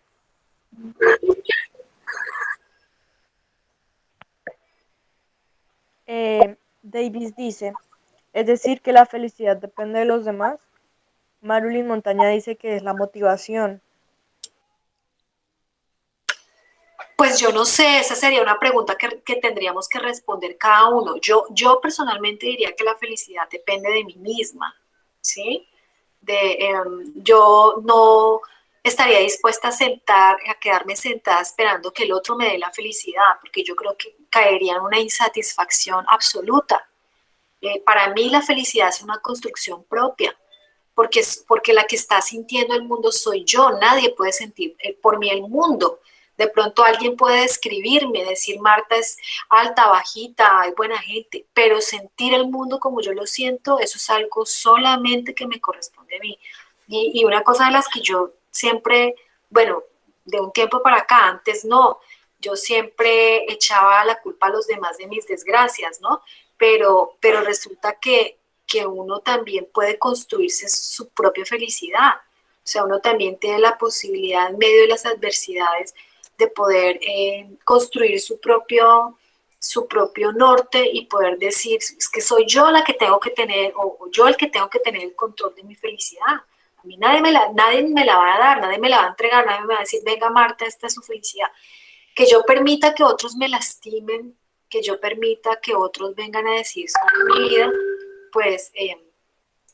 Davis dice, es decir, que la felicidad depende de los demás. Marilyn Montaña dice que es la motivación. Pues yo no sé, esa sería una pregunta que tendríamos que responder cada uno. Yo personalmente diría que la felicidad depende de mí misma, ¿sí? Yo no estaría dispuesta a quedarme sentada esperando que el otro me dé la felicidad, porque yo creo que caería en una insatisfacción absoluta. Para mí la felicidad es una construcción propia, porque la que está sintiendo el mundo soy yo, nadie puede sentir por mí el mundo. De pronto alguien puede describirme, decir Marta es alta, bajita, es buena gente, pero sentir el mundo como yo lo siento, eso es algo solamente que me corresponde a mí. Y una cosa de las que yo siempre, bueno, de un tiempo para acá, antes no, yo siempre echaba la culpa a los demás de mis desgracias, ¿no? Pero resulta que uno también puede construirse su propia felicidad. O sea, uno también tiene la posibilidad en medio de las adversidades de poder construir su propio norte y poder decir, es que soy yo la que tengo que tener, o yo el que tengo que tener el control de mi felicidad. A mí nadie me la va a dar, nadie me la va a entregar, nadie me va a decir, venga Marta, esta es su felicidad. Que yo permita que otros me lastimen, que yo permita que otros vengan a decir sobre mi vida, pues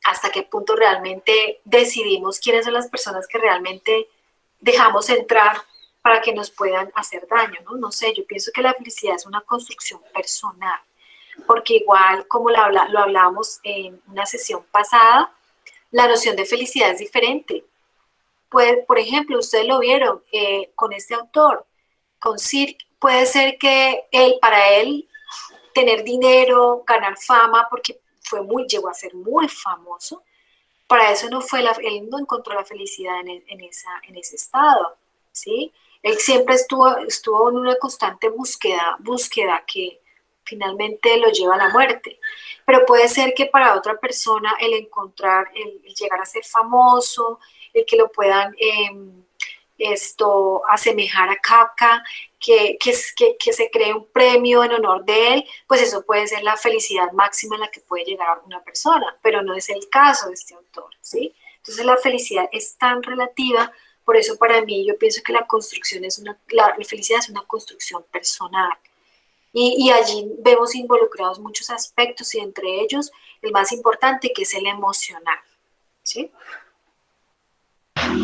hasta qué punto realmente decidimos quiénes son las personas que realmente dejamos entrar para que nos puedan hacer daño, ¿no? No sé, yo pienso que la felicidad es una construcción personal, porque igual como lo hablábamos en una sesión pasada, la noción de felicidad es diferente. Por ejemplo, ustedes lo vieron con este autor, con Sir, puede ser que para él, tener dinero, ganar fama, porque llegó a ser muy famoso, para eso no fue, él no encontró la felicidad en ese estado, ¿sí? Él siempre estuvo en una constante búsqueda que finalmente lo lleva a la muerte. Pero puede ser que para otra persona el llegar a ser famoso, el que lo puedan asemejar a Kafka, que se cree un premio en honor de él, pues eso puede ser la felicidad máxima en la que puede llegar una persona, pero no es el caso de este autor, ¿sí? Entonces la felicidad es tan relativa, por eso para mí yo pienso que la felicidad es una construcción personal. Y allí vemos involucrados muchos aspectos y entre ellos el más importante que es el emocional, ¿sí?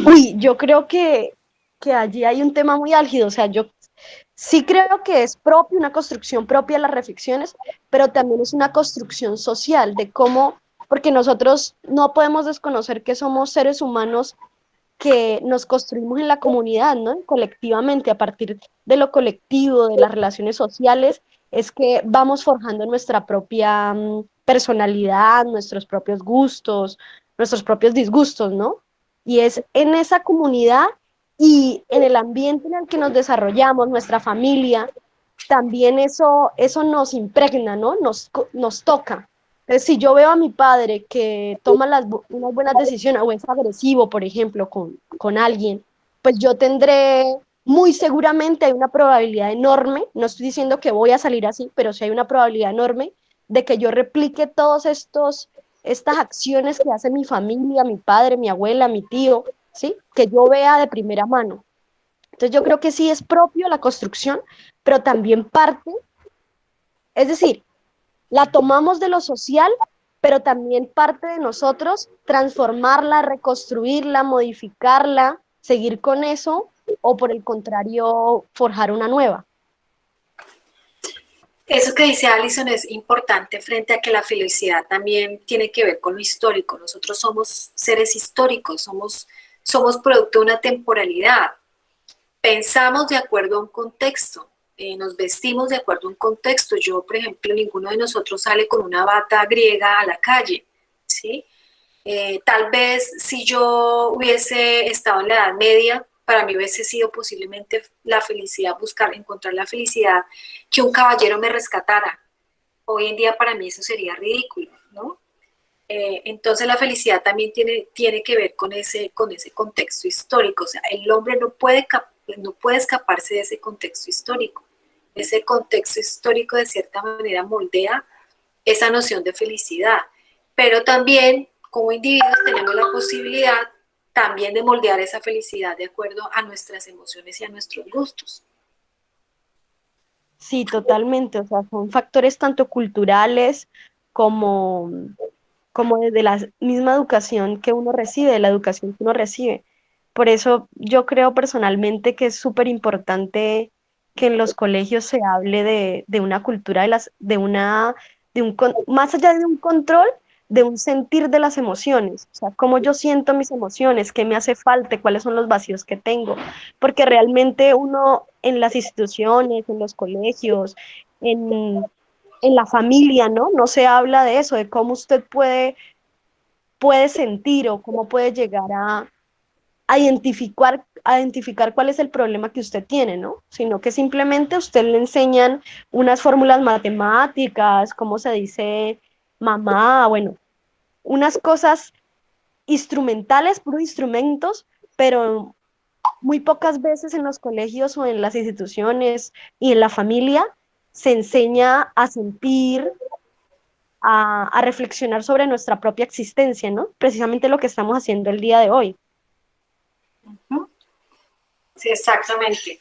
Uy, yo creo que allí hay un tema muy álgido, o sea, yo sí creo que es propia, una construcción propia de las reflexiones, pero también es una construcción social de cómo, porque nosotros no podemos desconocer que somos seres humanos que nos construimos en la comunidad, ¿no? Colectivamente, a partir de lo colectivo, de las relaciones sociales, es que vamos forjando nuestra propia personalidad, nuestros propios gustos, nuestros propios disgustos, ¿no? Y es en esa comunidad y en el ambiente en el que nos desarrollamos, nuestra familia, también eso nos impregna, ¿no? Nos toca. Entonces, si yo veo a mi padre que toma unas buenas decisiones o es agresivo, por ejemplo, con alguien, pues yo tendré muy seguramente hay una probabilidad enorme, no estoy diciendo que voy a salir así, pero sí hay una probabilidad enorme de que yo replique estas acciones que hace mi familia, mi padre, mi abuela, mi tío, ¿sí? Que yo vea de primera mano. Entonces yo creo que sí es propio la construcción, pero también parte, es decir, la tomamos de lo social, pero también parte de nosotros transformarla, reconstruirla, modificarla, seguir con eso, o por el contrario, forjar una nueva. Eso que dice Alison es importante frente a que la felicidad también tiene que ver con lo histórico. Nosotros somos seres históricos, somos producto de una temporalidad. Pensamos de acuerdo a un contexto, nos vestimos de acuerdo a un contexto. Yo, por ejemplo, ninguno de nosotros sale con una bata griega a la calle, ¿sí? Tal vez si yo hubiese estado en la Edad Media, para mí hubiese sido posiblemente la felicidad, encontrar la felicidad, que un caballero me rescatara. Hoy en día para mí eso sería ridículo, ¿no? Entonces la felicidad también tiene que ver con ese contexto histórico. O sea, el hombre no puede escaparse de ese contexto histórico. Ese contexto histórico de cierta manera moldea esa noción de felicidad. Pero también como individuos tenemos la posibilidad también de moldear esa felicidad de acuerdo a nuestras emociones y a nuestros gustos. Sí, totalmente. O sea, son factores tanto culturales como, como desde la misma educación que uno recibe, de la educación que uno recibe. Por eso yo creo personalmente que es súper importante que en los colegios se hable de una cultura más allá de un control, de un sentir de las emociones. O sea, cómo yo siento mis emociones, qué me hace falta, cuáles son los vacíos que tengo. Porque realmente uno en las instituciones, en los colegios, en, en la familia, ¿no? No se habla de eso, de cómo usted puede sentir o cómo puede llegar a identificar cuál es el problema que usted tiene, ¿no? Sino que simplemente a usted le enseñan unas fórmulas matemáticas, cómo se dice mamá, bueno, unas cosas instrumentales, puros instrumentos, pero muy pocas veces en los colegios o en las instituciones y en la familia se enseña a sentir, a reflexionar sobre nuestra propia existencia, ¿no? Precisamente lo que estamos haciendo el día de hoy. Sí, exactamente.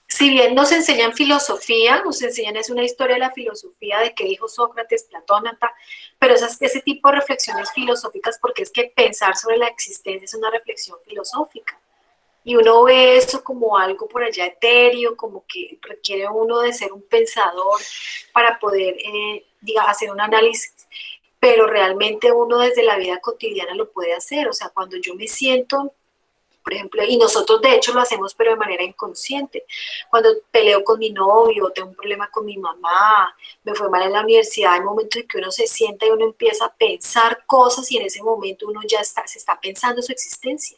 Si bien nos enseñan filosofía, nos enseñan es una historia de la filosofía de qué dijo Sócrates, Platón, pero ese tipo de reflexiones filosóficas, porque es que pensar sobre la existencia es una reflexión filosófica. Y uno ve eso como algo por allá etéreo, como que requiere uno de ser un pensador para poder hacer un análisis, pero realmente uno desde la vida cotidiana lo puede hacer. O sea, cuando yo me siento, por ejemplo, y nosotros de hecho lo hacemos pero de manera inconsciente. Cuando peleo con mi novio, tengo un problema con mi mamá, me fue mal en la universidad, hay momentos en que uno se sienta y uno empieza a pensar cosas y en ese momento uno ya se está pensando su existencia.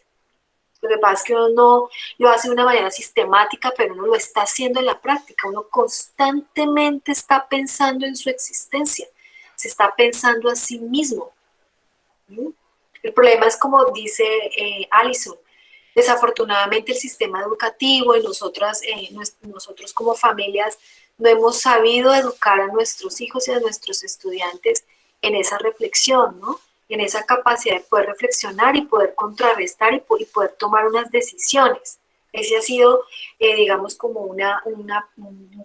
Lo que pasa es que uno no lo hace de una manera sistemática, pero uno lo está haciendo en la práctica. Uno constantemente está pensando en su existencia, se está pensando a sí mismo. ¿Sí? El problema es como dice Alison, desafortunadamente el sistema educativo y nosotros como familias no hemos sabido educar a nuestros hijos y a nuestros estudiantes en esa reflexión, ¿no? En esa capacidad de poder reflexionar y poder contrarrestar y poder tomar unas decisiones. Ese ha sido, digamos, como un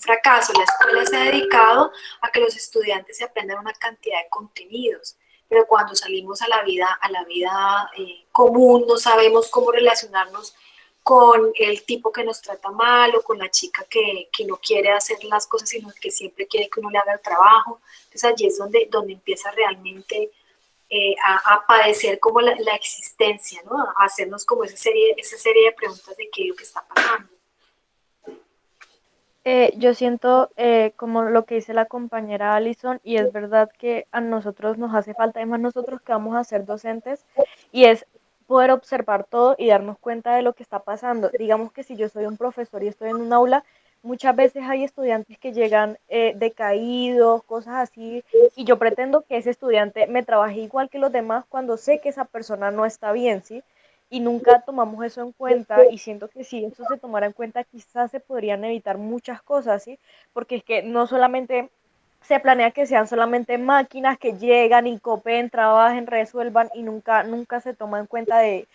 fracaso. La escuela se ha dedicado a que los estudiantes se aprendan una cantidad de contenidos, pero cuando salimos a la vida común, no sabemos cómo relacionarnos con el tipo que nos trata mal o con la chica que no quiere hacer las cosas, sino que siempre quiere que uno le haga el trabajo. Entonces allí es donde empieza realmente a padecer como la existencia, ¿no? A hacernos como esa serie de preguntas de qué es lo que está pasando. Yo siento como lo que dice la compañera Alison, y es verdad que a nosotros nos hace falta, además nosotros que vamos a ser docentes, y es poder observar todo y darnos cuenta de lo que está pasando. Digamos que si yo soy un profesor y estoy en un aula, muchas veces hay estudiantes que llegan decaídos, cosas así, y yo pretendo que ese estudiante me trabaje igual que los demás cuando sé que esa persona no está bien, ¿sí? y nunca tomamos eso en cuenta y siento que si eso se tomara en cuenta quizás se podrían evitar muchas cosas, ¿sí? Porque es que no solamente se planea que sean solamente máquinas que llegan y copien, trabajen, resuelvan y nunca se toma en cuenta de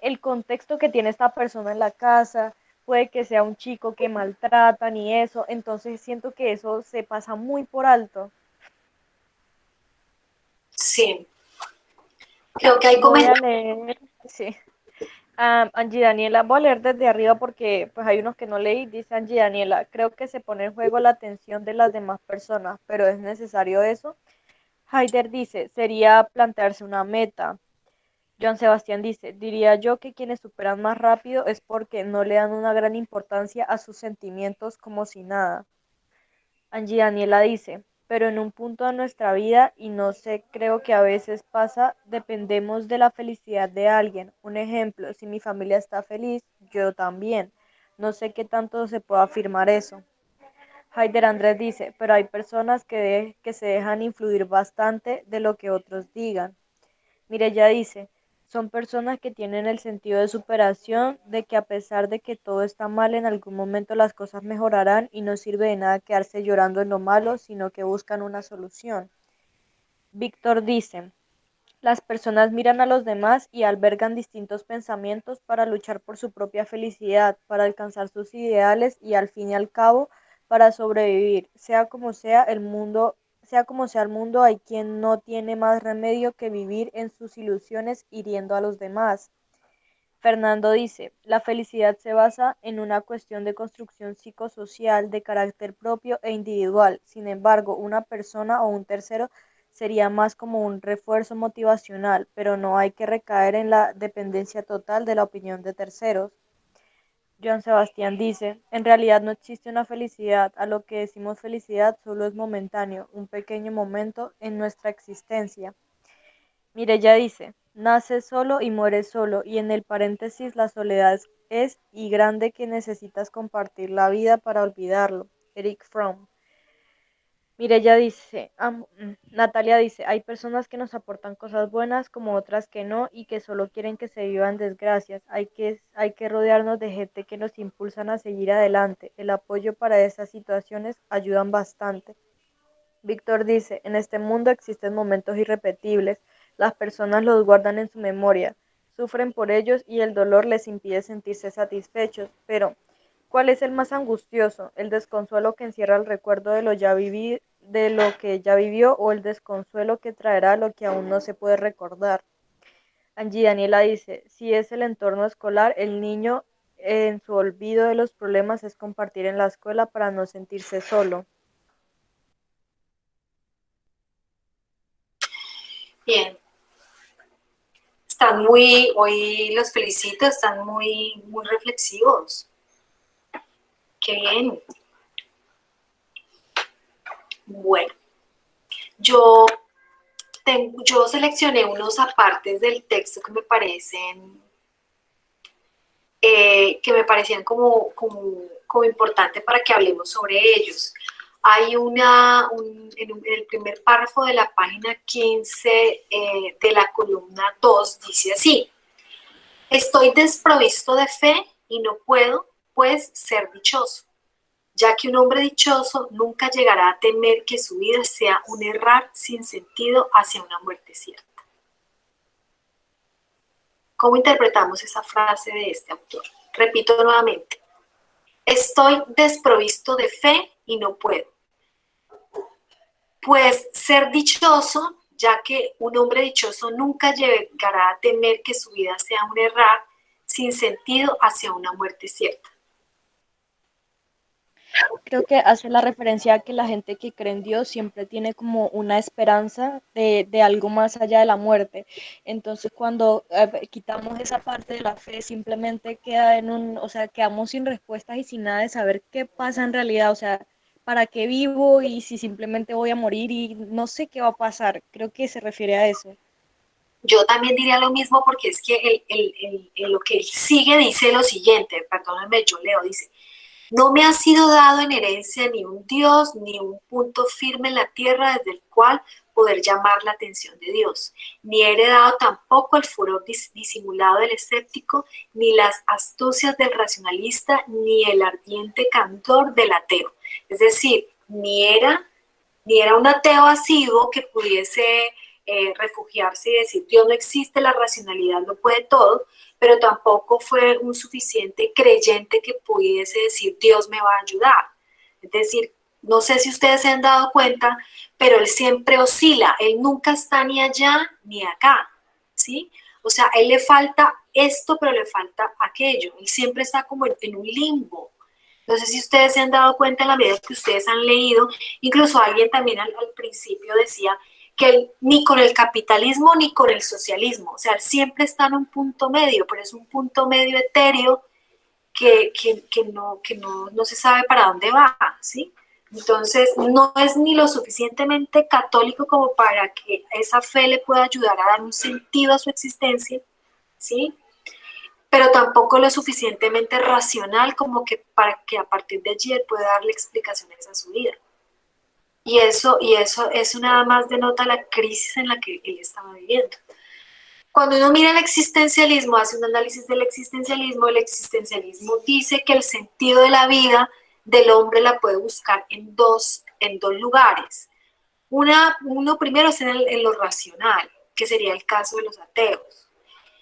el contexto que tiene esta persona en la casa, puede que sea un chico que maltratan y eso, entonces siento que eso se pasa muy por alto. Sí, creo que hay Voy a comentarios. leer, sí. Angie Daniela, voy a leer desde arriba porque pues hay unos que no leí, dice Angie Daniela, creo que se pone en juego la atención de las demás personas, pero ¿es necesario eso? Haider dice, sería plantearse una meta. Joan Sebastián dice, diría yo que quienes superan más rápido es porque no le dan una gran importancia a sus sentimientos como si nada. Angie Daniela dice, pero en un punto de nuestra vida, y no sé, creo que a veces pasa, dependemos de la felicidad de alguien. Un ejemplo, si mi familia está feliz, yo también. No sé qué tanto se puede afirmar eso. Haider Andrés dice, pero hay personas que se dejan influir bastante de lo que otros digan. Mireya dice, son personas que tienen el sentido de superación, de que a pesar de que todo está mal, en algún momento las cosas mejorarán y no sirve de nada quedarse llorando en lo malo, sino que buscan una solución. Víctor dice, las personas miran a los demás y albergan distintos pensamientos para luchar por su propia felicidad, para alcanzar sus ideales y al fin y al cabo para sobrevivir. Sea como sea el mundo, hay quien no tiene más remedio que vivir en sus ilusiones hiriendo a los demás. Fernando dice, la felicidad se basa en una cuestión de construcción psicosocial de carácter propio e individual. Sin embargo, una persona o un tercero sería más como un refuerzo motivacional, pero no hay que recaer en la dependencia total de la opinión de terceros. Joan Sebastián dice, en realidad no existe una felicidad, a lo que decimos felicidad solo es momentáneo, un pequeño momento en nuestra existencia. Mireya dice, naces solo y mueres solo, y en el paréntesis la soledad es y grande que necesitas compartir la vida para olvidarlo. Eric Fromm. Mireya dice, Natalia dice, hay personas que nos aportan cosas buenas como otras que no y que solo quieren que se vivan desgracias. Hay que rodearnos de gente que nos impulsan a seguir adelante. El apoyo para esas situaciones ayudan bastante. Víctor dice, en este mundo existen momentos irrepetibles, las personas los guardan en su memoria, sufren por ellos y el dolor les impide sentirse satisfechos, pero ¿cuál es el más angustioso? ¿El desconsuelo que encierra el recuerdo de lo que ya vivió o el desconsuelo que traerá lo que aún no se puede recordar? Angie Daniela dice, si es el entorno escolar, el niño en su olvido de los problemas es compartir en la escuela para no sentirse solo. Bien, hoy los felicito, están muy reflexivos. Qué bien. Bueno, yo, yo seleccioné unos apartes del texto que me parecían como importante para que hablemos sobre ellos. Hay en el primer párrafo de la página 15 de la columna 2, dice así: estoy desprovisto de fe y no puedo, pues, ser dichoso, ya que un hombre dichoso nunca llegará a temer que su vida sea un errar sin sentido hacia una muerte cierta. ¿Cómo interpretamos esa frase de este autor? Repito nuevamente: estoy desprovisto de fe y no puedo, pues, ser dichoso, ya que un hombre dichoso nunca llegará a temer que su vida sea un errar sin sentido hacia una muerte cierta. Creo que hace la referencia a que la gente que cree en Dios siempre tiene como una esperanza de algo más allá de la muerte. Entonces, cuando quitamos esa parte de la fe, simplemente queda o sea, quedamos sin respuestas y sin nada de saber qué pasa en realidad, o sea, para qué vivo y si simplemente voy a morir y no sé qué va a pasar. Creo que se refiere a eso. Yo también diría lo mismo, porque es que lo que él sigue dice lo siguiente, perdónenme, yo leo, dice: No me ha sido dado en herencia ni un Dios, ni un punto firme en la tierra desde el cual poder llamar la atención de Dios. Ni he heredado tampoco el furor disimulado del escéptico, ni las astucias del racionalista, ni el ardiente candor del ateo. Es decir, ni era un ateo asiduo que pudiese refugiarse y decir Dios no existe, la racionalidad lo puede todo, pero tampoco fue un suficiente creyente que pudiese decir Dios me va a ayudar. Es decir, no sé si ustedes se han dado cuenta, pero él siempre oscila, él nunca está ni allá ni acá, ¿sí? O sea, a él le falta esto, pero le falta aquello, él siempre está como en un limbo. No sé si ustedes se han dado cuenta en la medida que ustedes han leído, incluso alguien también al principio decía que él, ni con el capitalismo ni con el socialismo, o sea, él siempre está en un punto medio, pero es un punto medio etéreo que no se sabe para dónde va, ¿sí? Entonces, no es ni lo suficientemente católico como para que esa fe le pueda ayudar a dar un sentido a su existencia, ¿sí? Pero tampoco lo suficientemente racional como que para que a partir de allí él pueda darle explicaciones a su vida. Y eso nada más denota la crisis en la que él estaba viviendo. Cuando uno mira el existencialismo, hace un análisis del existencialismo, el existencialismo dice que el sentido de la vida del hombre la puede buscar en dos lugares. Uno primero es en lo racional, que sería el caso de los ateos.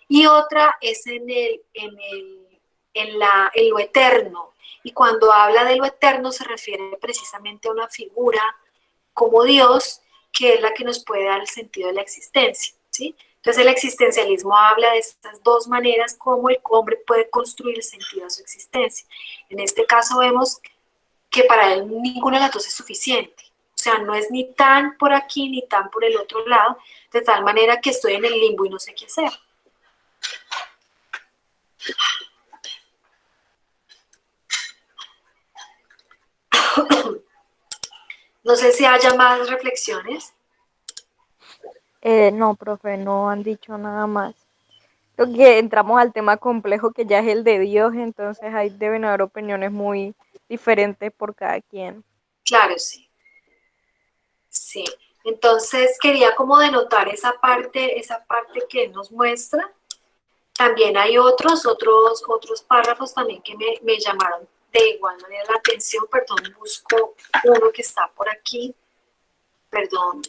Y otra es en lo eterno. Y cuando habla de lo eterno se refiere precisamente a una figura como Dios, que es la que nos puede dar el sentido de la existencia, ¿sí? Entonces el existencialismo habla de estas dos maneras como el hombre puede construir el sentido de su existencia. En este caso vemos que para él ninguna de las dos es suficiente. O sea, no es ni tan por aquí ni tan por el otro lado, de tal manera que estoy en el limbo y no sé qué hacer. No sé si haya más reflexiones. No, profe, no han dicho nada más. Creo que entramos al tema complejo que ya es el de Dios, entonces ahí deben haber opiniones muy diferentes por cada quien. Claro, sí. Sí. Entonces quería como denotar esa parte que nos muestra. También hay otros párrafos también que me llamaron de igual manera la atención. Perdón, busco uno que está por aquí. Perdón.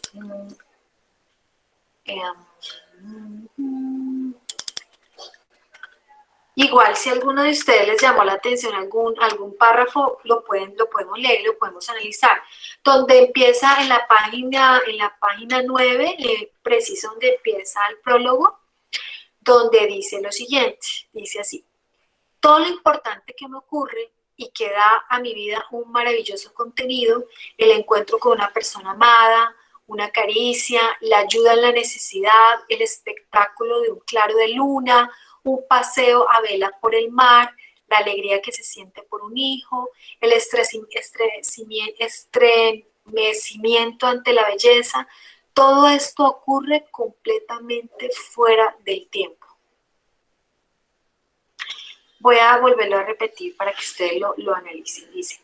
Igual, si a alguno de ustedes les llamó la atención algún párrafo, lo podemos leer, lo podemos analizar. Donde empieza en la página 9, preciso donde empieza el prólogo, donde dice lo siguiente, dice así: todo lo importante que me ocurre y que da a mi vida un maravilloso contenido, el encuentro con una persona amada, una caricia, la ayuda en la necesidad, el espectáculo de un claro de luna, un paseo a vela por el mar, la alegría que se siente por un hijo, el estremecimiento ante la belleza, todo esto ocurre completamente fuera del tiempo. Voy a volverlo a repetir para que ustedes lo analicen. Dice: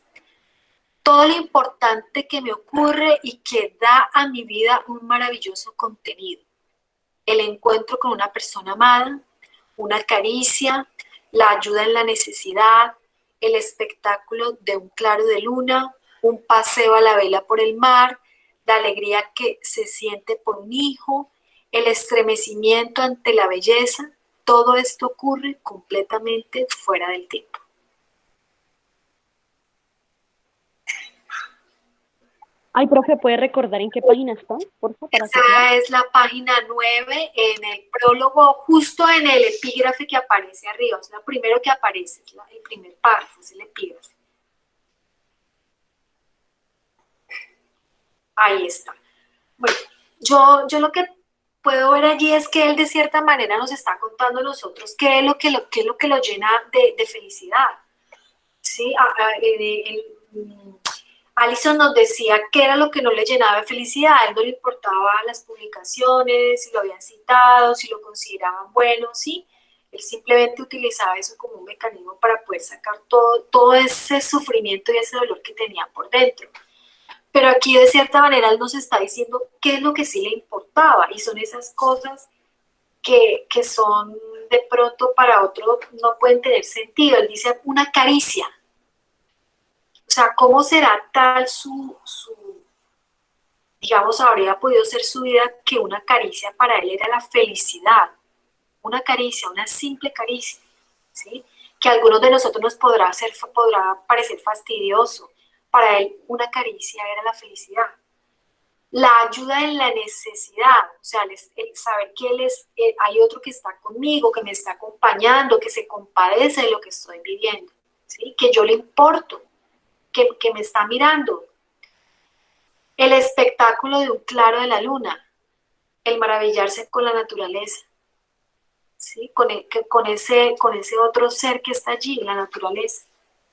todo lo importante que me ocurre y que da a mi vida un maravilloso contenido. El encuentro con una persona amada, una caricia, la ayuda en la necesidad, el espectáculo de un claro de luna, un paseo a la vela por el mar, la alegría que se siente por un hijo, el estremecimiento ante la belleza. Todo esto ocurre completamente fuera del tiempo. Ay, profe, ¿puede recordar en qué página está? Por favor, para Esa es la página 9, en el prólogo, justo en el epígrafe que aparece arriba. Es lo primero que aparece, es el primer párrafo, es el epígrafe. Ahí está. Bueno, yo lo que puedo ver allí es que él de cierta manera nos está contando a nosotros qué es lo que lo llena de felicidad. ¿Sí? Alison nos decía qué era lo que no le llenaba de felicidad. A él no le importaba las publicaciones, si lo habían citado, si lo consideraban bueno, ¿sí? Él simplemente utilizaba eso como un mecanismo para poder sacar todo ese sufrimiento y ese dolor que tenía por dentro. Pero aquí de cierta manera él nos está diciendo qué es lo que sí le importaba, y son esas cosas que son de pronto para otro no pueden tener sentido. Él dice una caricia. O sea, ¿cómo será tal digamos, habría podido ser su vida que una caricia para él era la felicidad? Una caricia, una simple caricia, ¿sí? Que a algunos de nosotros nos podrá parecer fastidioso. Para él una caricia era la felicidad. La ayuda en la necesidad, o sea, el saber que hay otro que está conmigo, que me está acompañando, que se compadece de lo que estoy viviendo, ¿sí? Que yo le importo, que me está mirando. El espectáculo de un claro de la luna, el maravillarse con la naturaleza, ¿sí? Con ese otro ser que está allí, la naturaleza.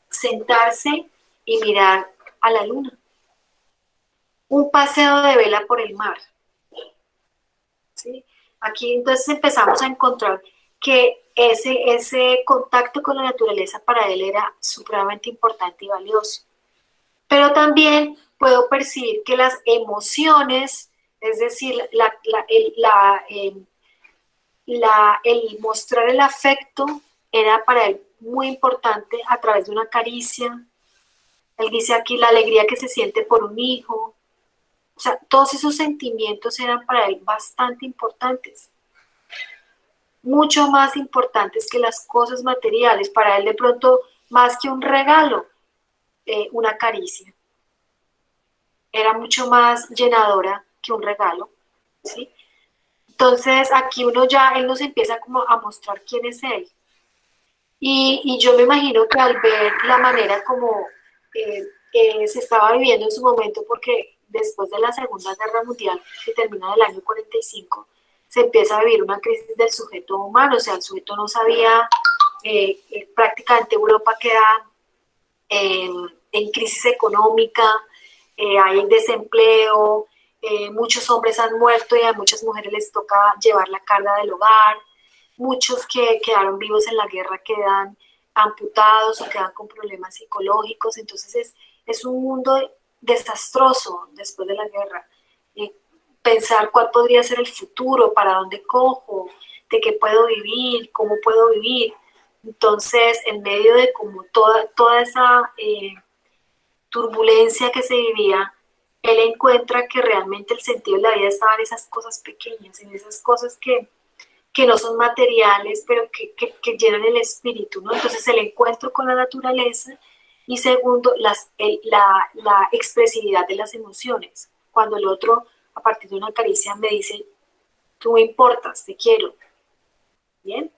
Sentarse y mirar a la luna. Un paseo de vela por el mar, ¿sí? Aquí entonces empezamos a encontrar que ese contacto con la naturaleza para él era supremamente importante y valioso. Pero también puedo percibir que las emociones, es decir, el mostrar el afecto era para él muy importante a través de una caricia. Él dice aquí la alegría que se siente por un hijo. O sea, todos esos sentimientos eran para él bastante importantes, mucho más importantes que las cosas materiales. Para él de pronto, más que un regalo, una caricia. Era mucho más llenadora que un regalo, ¿sí? Entonces aquí él nos empieza como a mostrar quién es él. Y yo me imagino que al ver la manera como se estaba viviendo en su momento, porque después de la Segunda Guerra Mundial, que termina en el año 45, se empieza a vivir una crisis del sujeto humano. O sea, el sujeto no sabía, prácticamente Europa queda en crisis económica, hay desempleo, muchos hombres han muerto y a muchas mujeres les toca llevar la carga del hogar. Muchos que quedaron vivos en la guerra quedan amputados o quedan con problemas psicológicos. Entonces es un mundo desastroso después de la guerra. Pensar cuál podría ser el futuro, para dónde cojo, de qué puedo vivir, cómo puedo vivir. Entonces, en medio de como toda esa turbulencia que se vivía, él encuentra que realmente el sentido de la vida estaba en esas cosas pequeñas, en esas cosas que no son materiales, pero que llenan el espíritu, ¿no? Entonces el encuentro con la naturaleza, y segundo, la expresividad de las emociones. Cuando el otro, a partir de una caricia, me dice, tú me importas, te quiero. ¿Bien?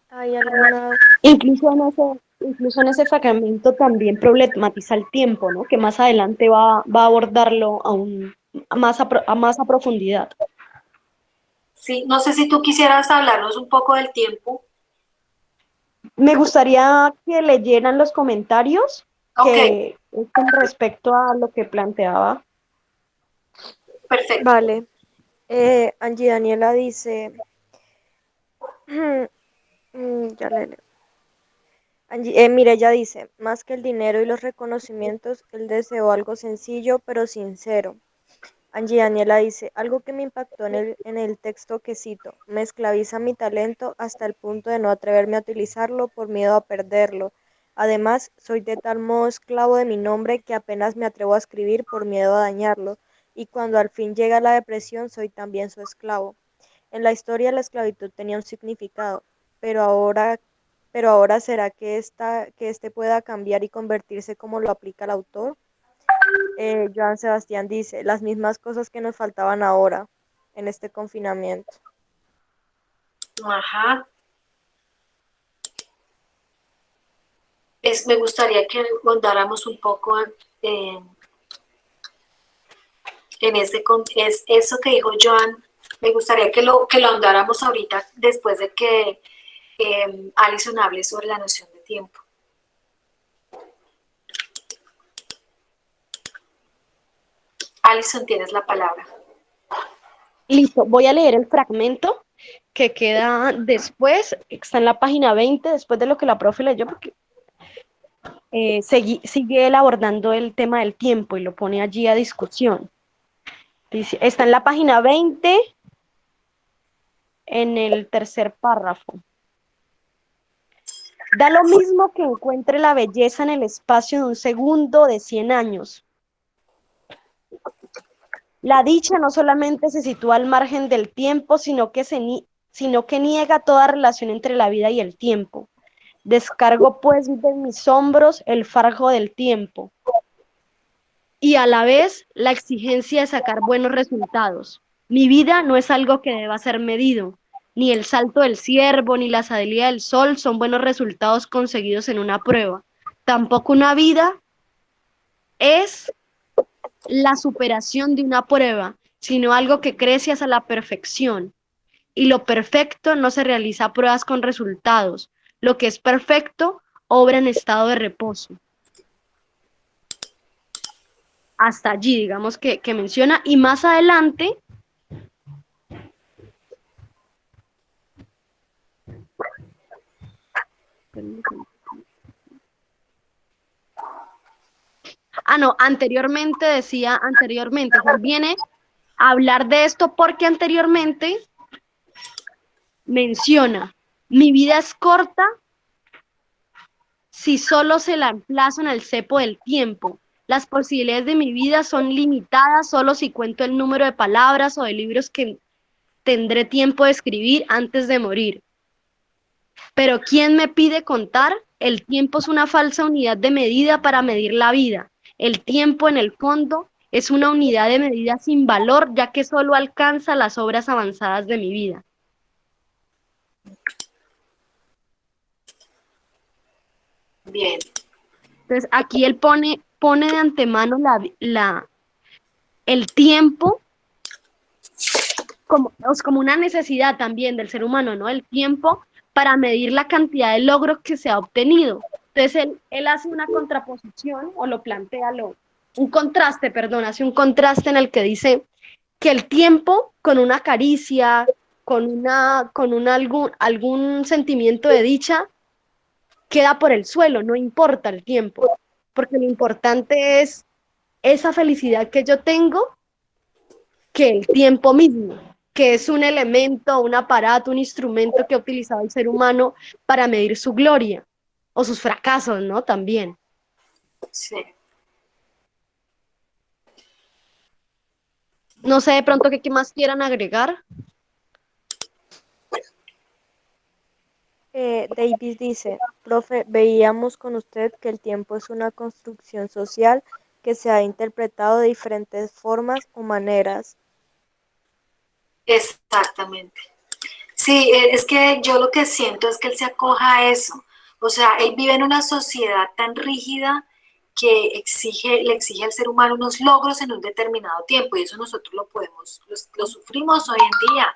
¿Hay alguna? Incluso en ese fragmento también problematiza el tiempo, ¿no? Que más adelante va a abordarlo aún más a profundidad. Sí, no sé si tú quisieras hablarnos un poco del tiempo. Me gustaría que leyeran los comentarios Ok, que con respecto a lo que planteaba. perfecto. Vale. Angie Daniela dice, ya le leo. Mire, ella dice, más que el dinero y los reconocimientos, él deseó algo sencillo pero sincero. Angie Daniela dice, algo que me impactó en el texto que cito, me esclaviza mi talento hasta el punto de no atreverme a utilizarlo por miedo a perderlo. Además, soy de tal modo esclavo de mi nombre que apenas me atrevo a escribir por miedo a dañarlo, y cuando al fin llega la depresión, soy también su esclavo. En la historia la esclavitud tenía un significado, pero ahora ¿será que este pueda cambiar y convertirse como lo aplica el autor? Joan Sebastián dice, las mismas cosas que nos faltaban ahora, en este confinamiento. Ajá. Me gustaría que ahondáramos un poco eso que dijo Joan. Me gustaría que lo ahondáramos ahorita, después de que Alison hable sobre la noción de tiempo. Alison, tienes la palabra. Listo, voy a leer el fragmento que queda después, está en la página 20, después de lo que la profe leyó, porque sigue él abordando el tema del tiempo y lo pone allí a discusión. Dice, está en la página 20, en el tercer párrafo. Da lo mismo que encuentre la belleza en el espacio de un segundo de 100 años. La dicha no solamente se sitúa al margen del tiempo, sino que niega toda relación entre la vida y el tiempo. Descargo pues de mis hombros el fardo del tiempo y a la vez la exigencia de sacar buenos resultados. Mi vida no es algo que deba ser medido. Ni el salto del ciervo ni la salida del sol son buenos resultados conseguidos en una prueba. Tampoco una vida es la superación de una prueba, sino algo que crece hacia la perfección. Y lo perfecto no se realiza a pruebas con resultados. Lo que es perfecto obra en estado de reposo. Hasta allí, digamos que menciona, y más adelante anteriormente decía, o sea, viene a hablar de esto porque anteriormente menciona, mi vida es corta si solo se la emplazo en el cepo del tiempo. Las posibilidades de mi vida son limitadas solo si cuento el número de palabras o de libros que tendré tiempo de escribir antes de morir. Pero ¿quién me pide contar? El tiempo es una falsa unidad de medida para medir la vida. El tiempo, en el fondo, es una unidad de medida sin valor, ya que solo alcanza las obras avanzadas de mi vida. Bien. Entonces, aquí él pone de antemano el tiempo como una necesidad también del ser humano, ¿no? El tiempo para medir la cantidad de logros que se ha obtenido. Entonces, él hace una contraposición, o lo plantea, hace un contraste en el que dice que el tiempo con una caricia, con algún sentimiento de dicha, queda por el suelo, no importa el tiempo, porque lo importante es esa felicidad que yo tengo, que el tiempo mismo, que es un elemento, un aparato, un instrumento que ha utilizado el ser humano para medir su gloria o sus fracasos, ¿no? También. Sí. No sé de pronto qué más quieran agregar. Davis dice, profe, veíamos con usted que el tiempo es una construcción social que se ha interpretado de diferentes formas o maneras. Exactamente. Sí, es que yo lo que siento es que él se acoja a eso. O sea, él vive en una sociedad tan rígida que le exige al ser humano unos logros en un determinado tiempo, y eso nosotros lo sufrimos hoy en día.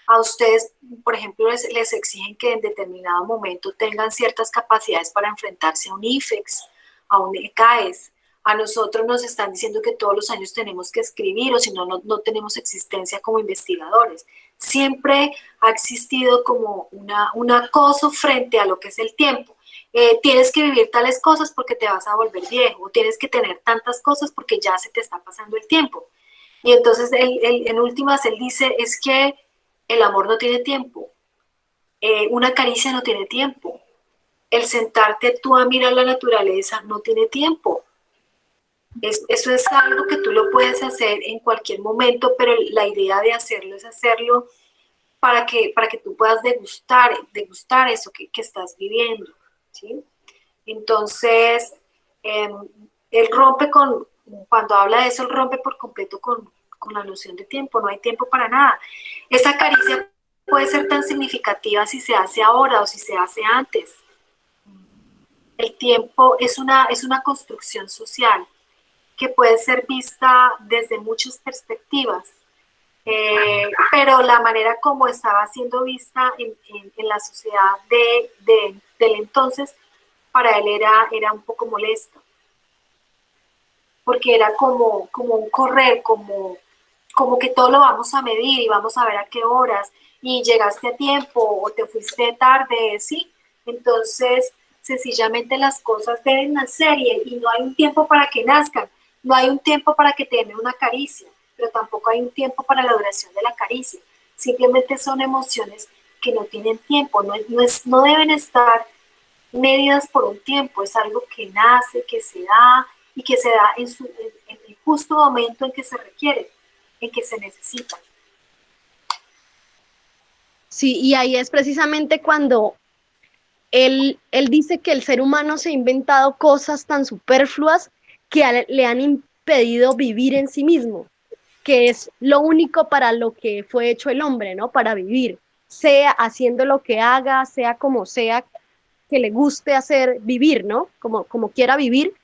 A ustedes, por ejemplo, les exigen que en determinado momento tengan ciertas capacidades para enfrentarse a un IFEX, a un ECAES. A nosotros nos están diciendo que todos los años tenemos que escribir, o si no, no tenemos existencia como investigadores. Siempre ha existido como un acoso frente a lo que es el tiempo. Tienes que vivir tales cosas porque te vas a volver viejo, o tienes que tener tantas cosas porque ya se te está pasando el tiempo. Y entonces, en últimas, él dice, es que el amor no tiene tiempo, una caricia no tiene tiempo, el sentarte tú a mirar la naturaleza no tiene tiempo. Eso es algo que tú lo puedes hacer en cualquier momento, pero la idea de hacerlo es hacerlo para que tú puedas degustar eso que estás viviendo, ¿sí? Entonces, él rompe cuando habla de eso, él rompe por completo con la noción de tiempo. No hay tiempo para nada. Esa caricia puede ser tan significativa si se hace ahora o si se hace antes. El tiempo es una construcción social que puede ser vista desde muchas perspectivas, pero la manera como estaba siendo vista en la sociedad del entonces, para él era un poco molesto, porque era como un correr, como como que todo lo vamos a medir y vamos a ver a qué horas y llegaste a tiempo o te fuiste tarde, ¿sí? Entonces, sencillamente las cosas deben nacer y no hay un tiempo para que nazcan, no hay un tiempo para que te den una caricia, pero tampoco hay un tiempo para la duración de la caricia. Simplemente son emociones que no tienen tiempo, no deben estar medidas por un tiempo, es algo que nace, que se da y que se da en el justo momento en que se requiere, en que se necesita. Sí, y ahí es precisamente cuando él dice que el ser humano se ha inventado cosas tan superfluas que le han impedido vivir en sí mismo, que es lo único para lo que fue hecho el hombre, ¿no? Para vivir, sea haciendo lo que haga, sea como sea que le guste hacer, vivir, ¿no? Como quiera vivir,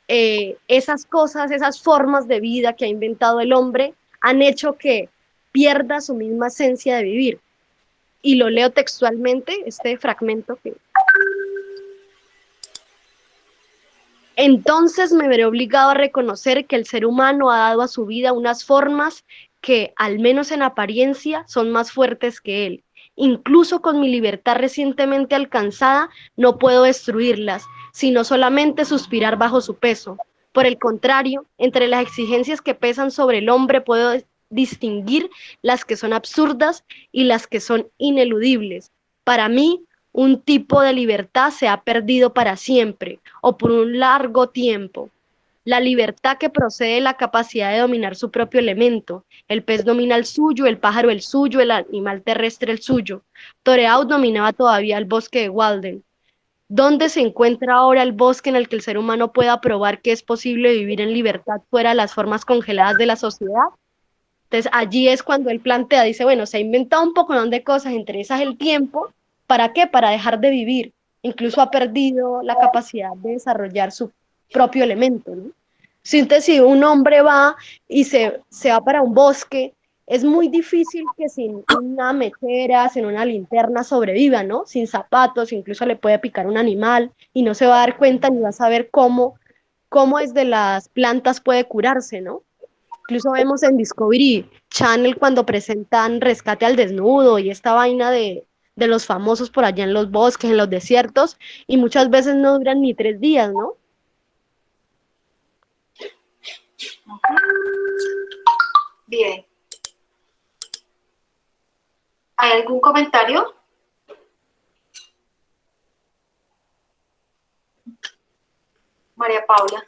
esas cosas, esas formas de vida que ha inventado el hombre han hecho que pierda su misma esencia de vivir. Y lo leo textualmente, este fragmento que... Entonces me veré obligado a reconocer que el ser humano ha dado a su vida unas formas que, al menos en apariencia, son más fuertes que él. Incluso con mi libertad recientemente alcanzada, no puedo destruirlas, sino solamente suspirar bajo su peso. Por el contrario, entre las exigencias que pesan sobre el hombre puedo distinguir las que son absurdas y las que son ineludibles. Para mí, un tipo de libertad se ha perdido para siempre o por un largo tiempo. La libertad que procede de la capacidad de dominar su propio elemento. El pez domina el suyo, el pájaro el suyo, el animal terrestre el suyo. Thoreau dominaba todavía el bosque de Walden. ¿Dónde se encuentra ahora el bosque en el que el ser humano pueda probar que es posible vivir en libertad fuera de las formas congeladas de la sociedad? Entonces allí es cuando él plantea, dice, bueno, se ha inventado un poco de cosas, entre esas el tiempo, ¿para qué? Para dejar de vivir. Incluso ha perdido la capacidad de desarrollar su propio elemento, ¿no? Entonces, si un hombre va y se va para un bosque, es muy difícil que sin una mechera, sin una linterna sobreviva, ¿no? Sin zapatos, incluso le puede picar un animal y no se va a dar cuenta ni va a saber cómo desde las plantas puede curarse, ¿no? Incluso vemos en Discovery Channel cuando presentan Rescate al Desnudo y esta vaina de los famosos por allá en los bosques, en los desiertos, y muchas veces no duran ni 3 días, ¿no? Bien. ¿Hay algún comentario? María Paula.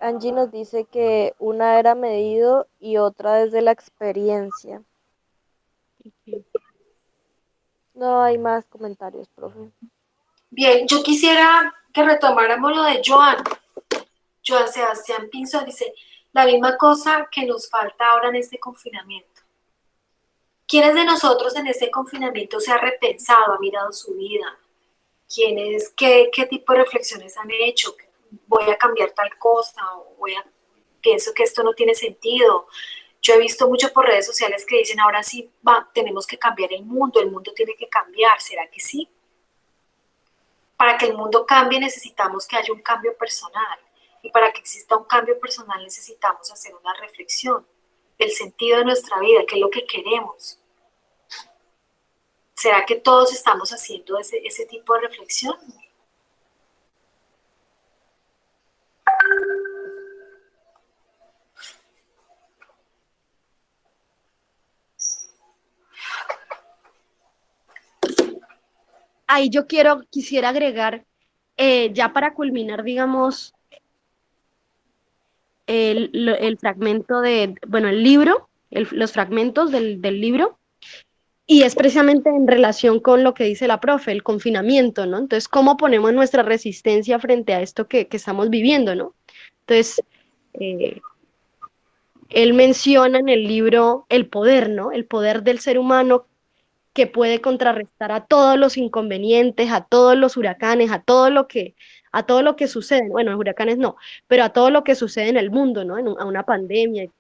Angie nos dice que una era medido y otra desde la experiencia. No hay más comentarios, profe. Bien, yo quisiera que retomáramos lo de Joan Sebastián Pinzón, dice, la misma cosa que nos falta ahora en este confinamiento. ¿Quiénes de nosotros en este confinamiento se ha repensado, ha mirado su vida? ¿Quiénes, qué tipo de reflexiones han hecho? ¿Voy a cambiar tal cosa? ¿O pienso que esto no tiene sentido? Yo he visto mucho por redes sociales que dicen, ahora sí, tenemos que cambiar el mundo tiene que cambiar, ¿será que sí? Para que el mundo cambie necesitamos que haya un cambio personal. Y para que exista un cambio personal necesitamos hacer una reflexión del sentido de nuestra vida, qué es lo que queremos. ¿Será que todos estamos haciendo ese tipo de reflexión? Ahí yo quisiera agregar, ya para culminar, digamos, el fragmento bueno, el libro, los fragmentos del libro, y es precisamente en relación con lo que dice la profe, el confinamiento, ¿no? Entonces, ¿cómo ponemos nuestra resistencia frente a esto que estamos viviendo, ¿no? Entonces, él menciona en el libro el poder, ¿no? El poder del ser humano que puede contrarrestar a todos los inconvenientes, a todos los huracanes, a todo lo que sucede, bueno, los huracanes no, pero a todo lo que sucede en el mundo, ¿no? A una pandemia,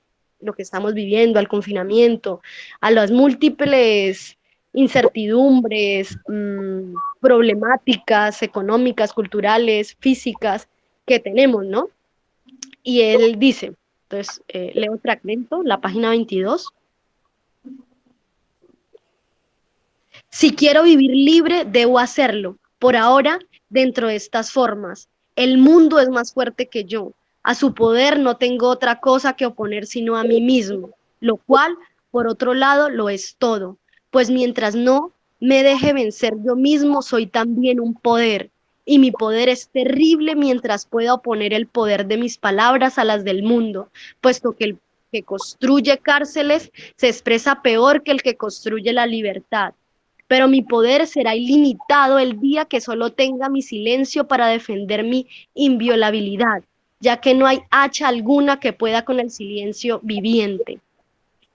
lo que estamos viviendo, al confinamiento, a las múltiples incertidumbres, problemáticas económicas, culturales, físicas que tenemos, ¿no? Y él dice, Entonces, leo el fragmento, la página 22. Si quiero vivir libre, debo hacerlo. Por ahora, dentro de estas formas. El mundo es más fuerte que yo. A su poder no tengo otra cosa que oponer sino a mí mismo, lo cual, por otro lado, lo es todo. Pues mientras no me deje vencer yo mismo, soy también un poder. Y mi poder es terrible mientras pueda oponer el poder de mis palabras a las del mundo, puesto que el que construye cárceles se expresa peor que el que construye la libertad. Pero mi poder será ilimitado el día que solo tenga mi silencio para defender mi inviolabilidad, ya que no hay hacha alguna que pueda con el silencio viviente.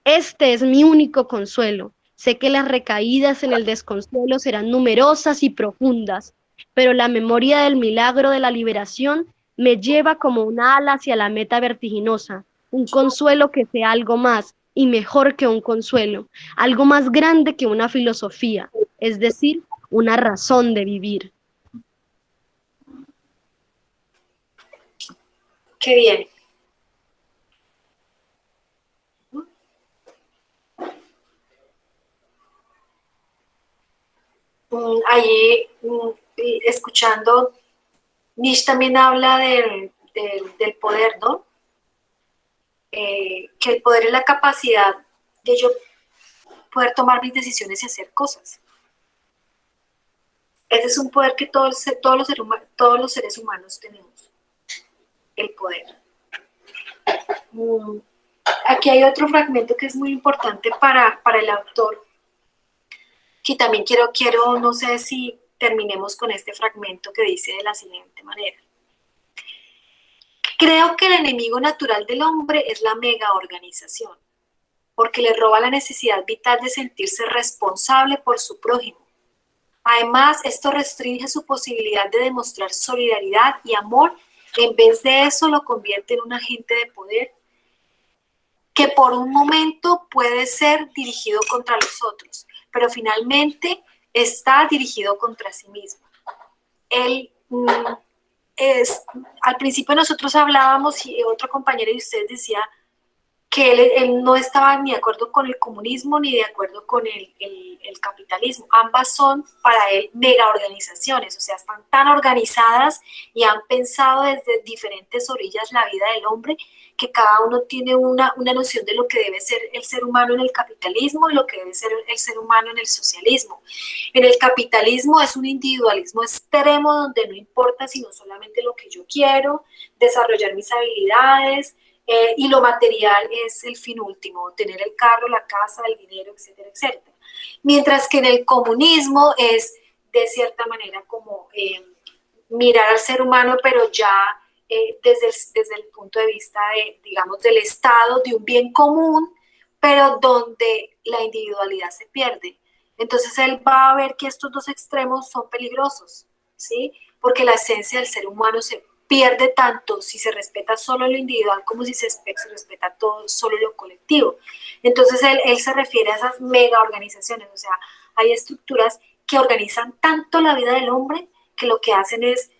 Este es mi único consuelo. Sé que las recaídas en el desconsuelo serán numerosas y profundas, pero la memoria del milagro de la liberación me lleva como una ala hacia la meta vertiginosa, un consuelo que sea algo más y mejor que un consuelo, algo más grande que una filosofía, es decir, una razón de vivir. Qué bien. Allí, escuchando, Nietzsche también habla del poder, ¿no? Que el poder es la capacidad de yo poder tomar mis decisiones y hacer cosas. Ese es un poder que todos los seres humanos tenemos, el poder. Aquí hay otro fragmento que es muy importante para el autor, que también quiero, no sé si terminemos con este fragmento que dice de la siguiente manera. Creo que el enemigo natural del hombre es la megaorganización, porque le roba la necesidad vital de sentirse responsable por su prójimo. Además, esto restringe su posibilidad de demostrar solidaridad y amor. En vez de eso, lo convierte en un agente de poder que por un momento puede ser dirigido contra los otros, pero finalmente está dirigido contra sí mismo. Al principio nosotros hablábamos y otro compañero de ustedes decía que él no estaba ni de acuerdo con el comunismo ni de acuerdo con el capitalismo. Ambas son para él mega organizaciones, o sea, están tan organizadas y han pensado desde diferentes orillas la vida del hombre, que cada uno tiene una noción de lo que debe ser el ser humano en el capitalismo y lo que debe ser el ser humano en el socialismo. En el capitalismo es un individualismo extremo donde no importa sino solamente lo que yo quiero, desarrollar mis habilidades, y lo material es el fin último, tener el carro, la casa, el dinero, etcétera, etcétera. Mientras que en el comunismo es de cierta manera como mirar al ser humano, pero ya desde el punto de vista digamos, del Estado, de un bien común, pero donde la individualidad se pierde. Entonces él va a ver que estos dos extremos son peligrosos, ¿sí? Porque la esencia del ser humano se pierde tanto si se respeta solo lo individual como si se respeta todo, solo lo colectivo. Entonces él se refiere a esas mega organizaciones, o sea, hay estructuras que organizan tanto la vida del hombre que lo que hacen es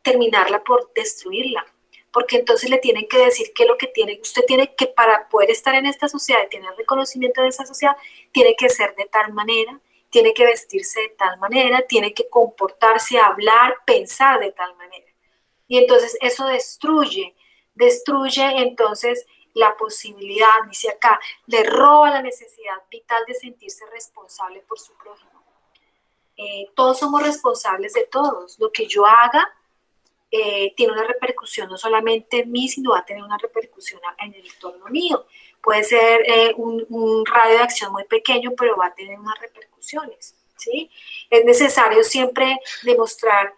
terminarla por destruirla, porque entonces le tienen que decir que lo que tiene, usted tiene que, para poder estar en esta sociedad y tener reconocimiento de esa sociedad, tiene que ser de tal manera, tiene que vestirse de tal manera, tiene que comportarse, hablar, pensar de tal manera. Y entonces eso destruye entonces la posibilidad, dice acá, le roba la necesidad vital de sentirse responsable por su prójimo. Todos somos responsables de todos. Lo que yo haga tiene una repercusión no solamente en mí, sino va a tener una repercusión en el entorno mío. Puede ser un radio de acción muy pequeño, pero va a tener unas repercusiones, ¿sí? Es necesario siempre demostrar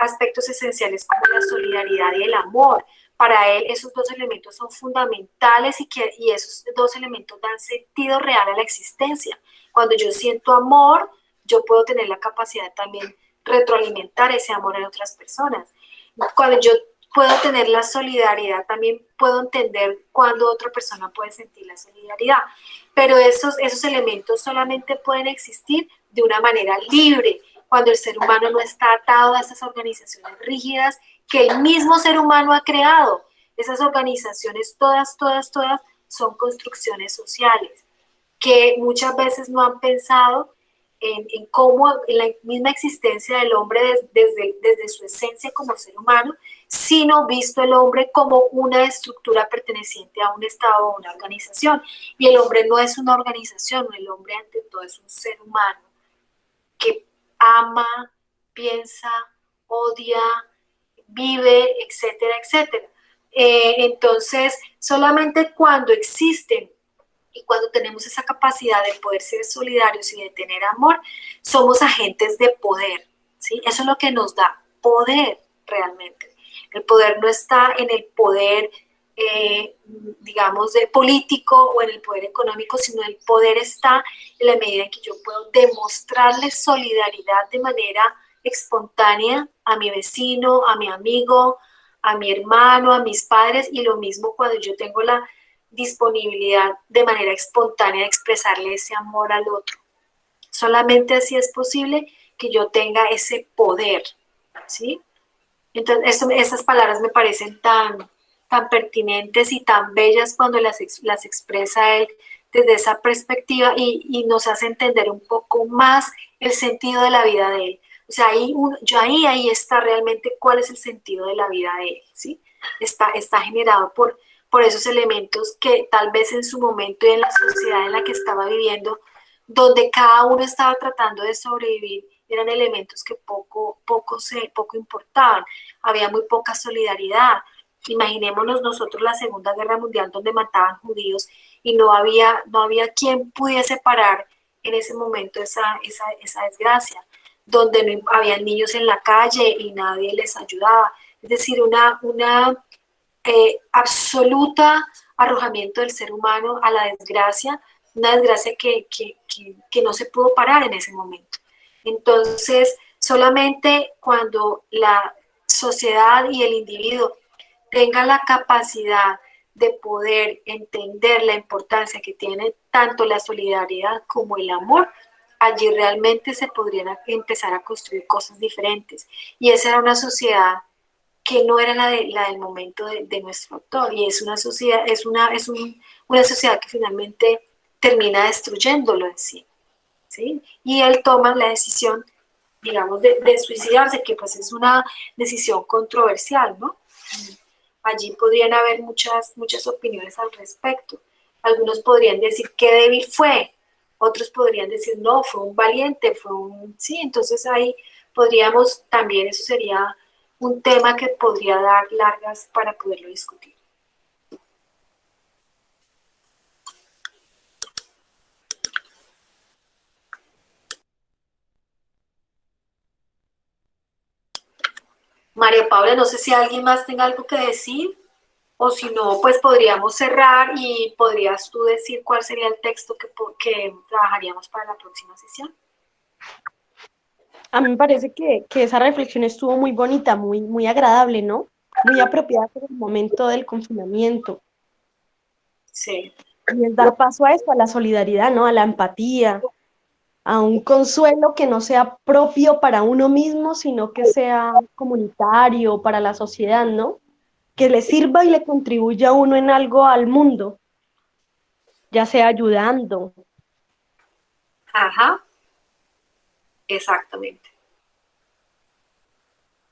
aspectos esenciales como la solidaridad y el amor. Para él esos dos elementos son fundamentales y esos dos elementos dan sentido real a la existencia. Cuando yo siento amor, yo puedo tener la capacidad también retroalimentar ese amor en otras personas. Cuando yo puedo tener la solidaridad, también puedo entender cuándo otra persona puede sentir la solidaridad. Pero esos elementos solamente pueden existir de una manera libre, cuando el ser humano no está atado a esas organizaciones rígidas que el mismo ser humano ha creado. Esas organizaciones, todas, son construcciones sociales que muchas veces no han pensado en cómo, en la misma existencia del hombre desde su esencia como ser humano, sino visto el hombre como una estructura perteneciente a un Estado o una organización. Y el hombre no es una organización, el hombre ante todo es un ser humano que ama, piensa, odia, vive, etcétera, etcétera. Entonces, solamente cuando existen y cuando tenemos esa capacidad de poder ser solidarios y de tener amor, somos agentes de poder, ¿sí? Eso es lo que nos da poder realmente. El poder no está en el poder, digamos, de político o en el poder económico, sino el poder está en la medida en que yo puedo demostrarle solidaridad de manera espontánea a mi vecino, a mi amigo, a mi hermano, a mis padres, y lo mismo cuando yo tengo la disponibilidad de manera espontánea de expresarle ese amor al otro. Solamente así es posible que yo tenga ese poder, ¿sí? Entonces, esas palabras me parecen tan pertinentes y tan bellas cuando las expresa él desde esa perspectiva y nos hace entender un poco más el sentido de la vida de él. O sea, ahí está realmente cuál es el sentido de la vida de él, ¿sí? Está generado por esos elementos que tal vez en su momento y en la sociedad en la que estaba viviendo, donde cada uno estaba tratando de sobrevivir, eran elementos que poco importaban. Había muy poca solidaridad. Imaginémonos nosotros la Segunda Guerra Mundial, donde mataban judíos y no había quien pudiese parar en ese momento esa desgracia, donde no había niños en la calle y nadie les ayudaba. Es decir, una absoluta arrojamiento del ser humano a la desgracia, una desgracia que no se pudo parar en ese momento. Entonces, solamente cuando la sociedad y el individuo tengan la capacidad de poder entender la importancia que tiene tanto la solidaridad como el amor, allí realmente se podrían empezar a construir cosas diferentes. Y esa era una sociedad que no era la del momento de nuestro autor, y es una sociedad, una sociedad que finalmente termina destruyéndolo en sí, ¿sí? Y él toma la decisión, digamos, de suicidarse, que pues es una decisión controversial, ¿no? Allí podrían haber muchas opiniones al respecto. Algunos podrían decir qué débil fue, otros podrían decir no, fue un valiente, sí, entonces ahí podríamos también, eso sería un tema que podría dar largas para poderlo discutir. María Paula, no sé si alguien más tenga algo que decir, o si no, pues podríamos cerrar y podrías tú decir cuál sería el texto que trabajaríamos para la próxima sesión. A mí me parece que esa reflexión estuvo muy bonita, muy agradable, ¿no? Muy apropiada para el momento del confinamiento. Sí. Y es dar paso a eso, a la solidaridad, ¿no? A la empatía, a un consuelo que no sea propio para uno mismo, sino que sea comunitario, para la sociedad, ¿no? Que le sirva y le contribuya a uno en algo al mundo, ya sea ayudando. Ajá. Exactamente.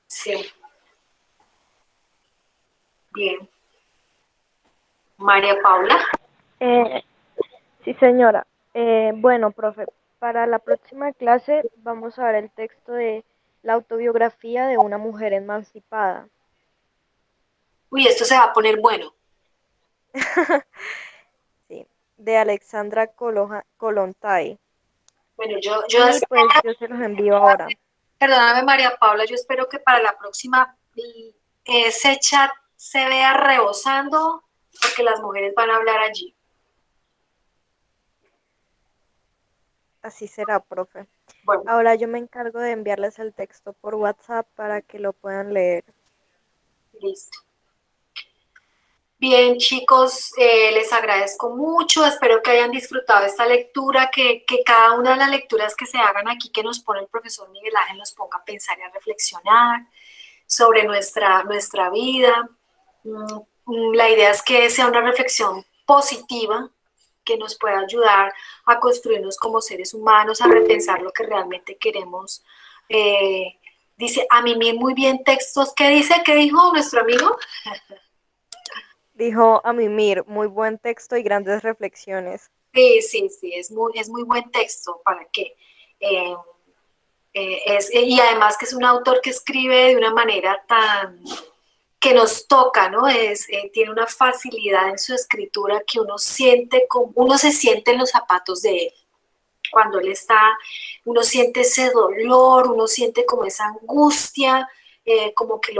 Sí. Bien. María Paula. Sí, señora. Bueno, profe, para la próxima clase vamos a ver el texto de la autobiografía de una mujer emancipada. Uy, esto se va a poner bueno. Sí, de Alexandra Kollontai. Bueno, Y pues yo se los envío ahora. Perdóname, María Paula, yo espero que para la próxima ese chat se vea rebosando, porque las mujeres van a hablar allí. Así será, profe. Bueno, Ahora yo me encargo de enviarles el texto por WhatsApp para que lo puedan leer. listo. Bien, chicos, les agradezco mucho, espero que hayan disfrutado esta lectura, que cada una de las lecturas que se hagan aquí, que nos pone el profesor Miguel Ángel, nos ponga a pensar y a reflexionar sobre nuestra vida. La idea es que sea una reflexión positiva que nos pueda ayudar a construirnos como seres humanos, a repensar lo que realmente queremos. Dice, a mimir muy bien textos. ¿Qué dice? ¿Qué dijo nuestro amigo? Dijo a mimir, muy buen texto y grandes reflexiones. Sí, sí, sí, es muy buen texto. ¿Para qué? Y además que es un autor que escribe de una manera tan que nos toca, ¿no? Tiene una facilidad en su escritura que uno se siente en los zapatos de él. Cuando él está, uno siente ese dolor, uno siente como esa angustia, como que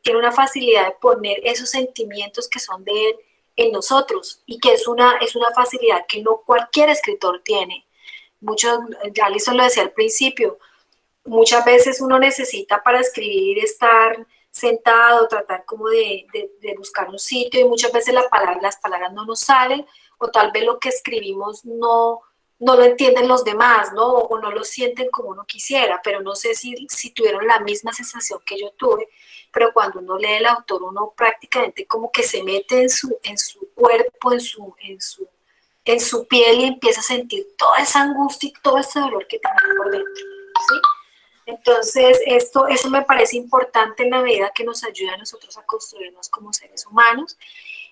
tiene una facilidad de poner esos sentimientos que son de él en nosotros y que es una facilidad que no cualquier escritor tiene. Alison lo decía al principio, muchas veces uno necesita para escribir estar sentado, tratar como de buscar un sitio y muchas veces las palabras no nos salen o tal vez lo que escribimos no lo entienden los demás, ¿no? O no lo sienten como uno quisiera, pero no sé si tuvieron la misma sensación que yo tuve, pero cuando uno lee el autor, uno prácticamente como que se mete en su cuerpo, en su piel y empieza a sentir toda esa angustia y todo ese dolor que tiene por dentro, ¿sí? Entonces, eso me parece importante en la medida que nos ayuda a nosotros a construirnos como seres humanos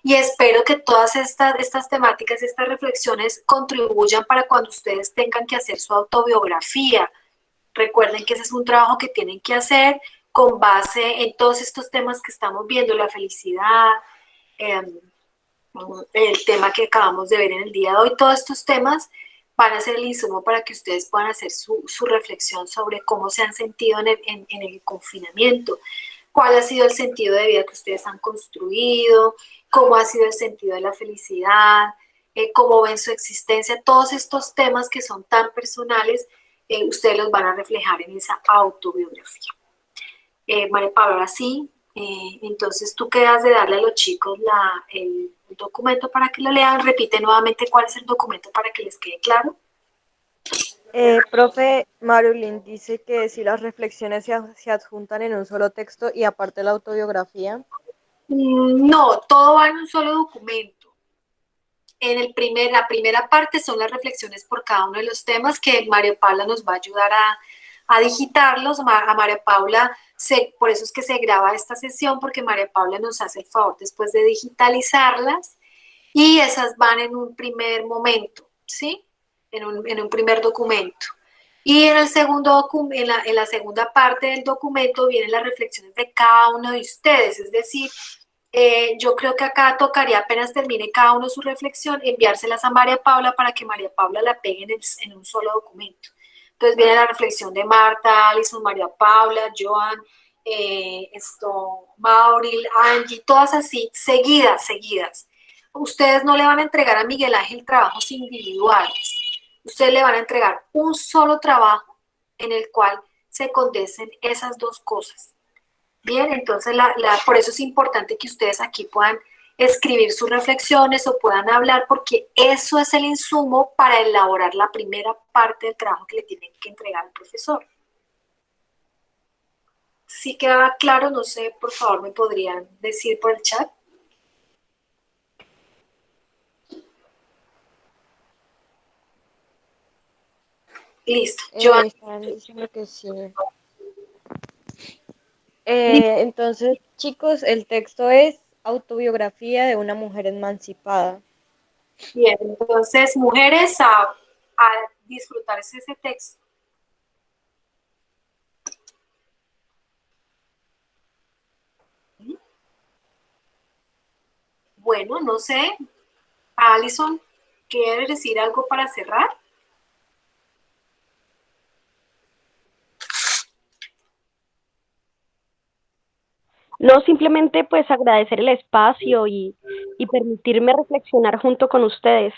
y espero que todas estas temáticas, estas reflexiones contribuyan para cuando ustedes tengan que hacer su autobiografía. Recuerden que ese es un trabajo que tienen que hacer con base en todos estos temas que estamos viendo, la felicidad, eh, el tema que acabamos de ver en el día de hoy, todos estos temas van a ser el insumo para que ustedes puedan hacer su reflexión sobre cómo se han sentido en el confinamiento, cuál ha sido el sentido de vida que ustedes han construido, cómo ha sido el sentido de la felicidad, cómo ven su existencia, todos estos temas que son tan personales, ustedes los van a reflejar en esa autobiografía. María Paula, ahora sí, entonces tú quedas de darle a los chicos el documento para que lo lean. Repite nuevamente cuál es el documento para que les quede claro. Profe, Marilyn dice que si las reflexiones se adjuntan en un solo texto y aparte la autobiografía. No, todo va en un solo documento. La primera parte son las reflexiones por cada uno de los temas que María Paula nos va a ayudar a digitarlos. A María Paula, por eso es que se graba esta sesión, porque María Paula nos hace el favor después de digitalizarlas y esas van en un primer momento, ¿sí? En un primer documento. Y en la segunda parte del documento vienen las reflexiones de cada uno de ustedes, es decir, yo creo que acá tocaría, apenas termine cada uno su reflexión, enviárselas a María Paula para que María Paula la pegue en un solo documento. Entonces viene la reflexión de Marta, Alison, María Paula, Joan, Mauril, Angie, todas así, seguidas. Ustedes no le van a entregar a Miguel Ángel trabajos individuales. Ustedes le van a entregar un solo trabajo en el cual se condensen esas dos cosas. Bien, entonces por eso es importante que ustedes aquí puedan escribir sus reflexiones o puedan hablar, porque eso es el insumo para elaborar la primera parte del trabajo que le tienen que entregar al profesor. ¿Sí queda claro? No sé, por favor, ¿me podrían decir por el chat? Listo. Están diciendo que sí. Entonces, chicos, el texto es Autobiografía de una mujer emancipada. Bien, entonces, mujeres, a disfrutarse ese texto. Bueno, no sé, Alison, ¿quieres decir algo para cerrar? No, simplemente pues agradecer el espacio y permitirme reflexionar junto con ustedes.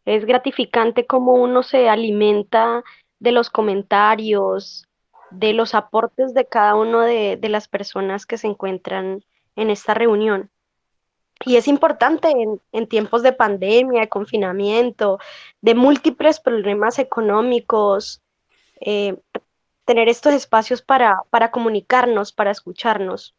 Es gratificante cómo uno se alimenta de los comentarios, de los aportes de cada uno de las personas que se encuentran en esta reunión. Y es importante en tiempos de pandemia, de confinamiento, de múltiples problemas económicos, eh, tener estos espacios para comunicarnos, para escucharnos.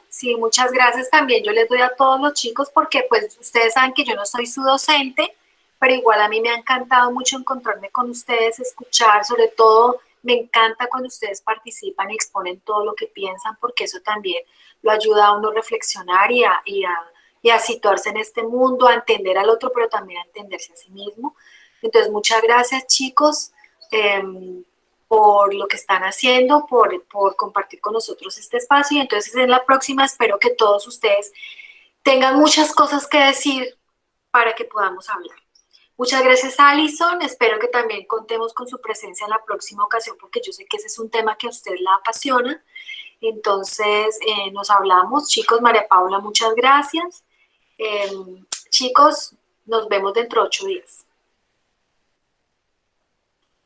Sí, Sí, muchas gracias también. Yo les doy a todos los chicos porque pues ustedes saben que yo no soy su docente, pero igual a mí me ha encantado mucho encontrarme con ustedes, escuchar, sobre todo me encanta cuando ustedes participan y exponen todo lo que piensan porque eso también lo ayuda a uno a reflexionar y a situarse en este mundo, a entender al otro, pero también a entenderse a sí mismo. Entonces, muchas gracias chicos. Por lo que están haciendo, por compartir con nosotros este espacio. Y entonces en la próxima espero que todos ustedes tengan muchas cosas que decir para que podamos hablar. Muchas gracias, Alison. Espero que también contemos con su presencia en la próxima ocasión, porque yo sé que ese es un tema que a usted la apasiona. Entonces, nos hablamos. Chicos, María Paula, muchas gracias. Chicos, nos vemos dentro de 8 días.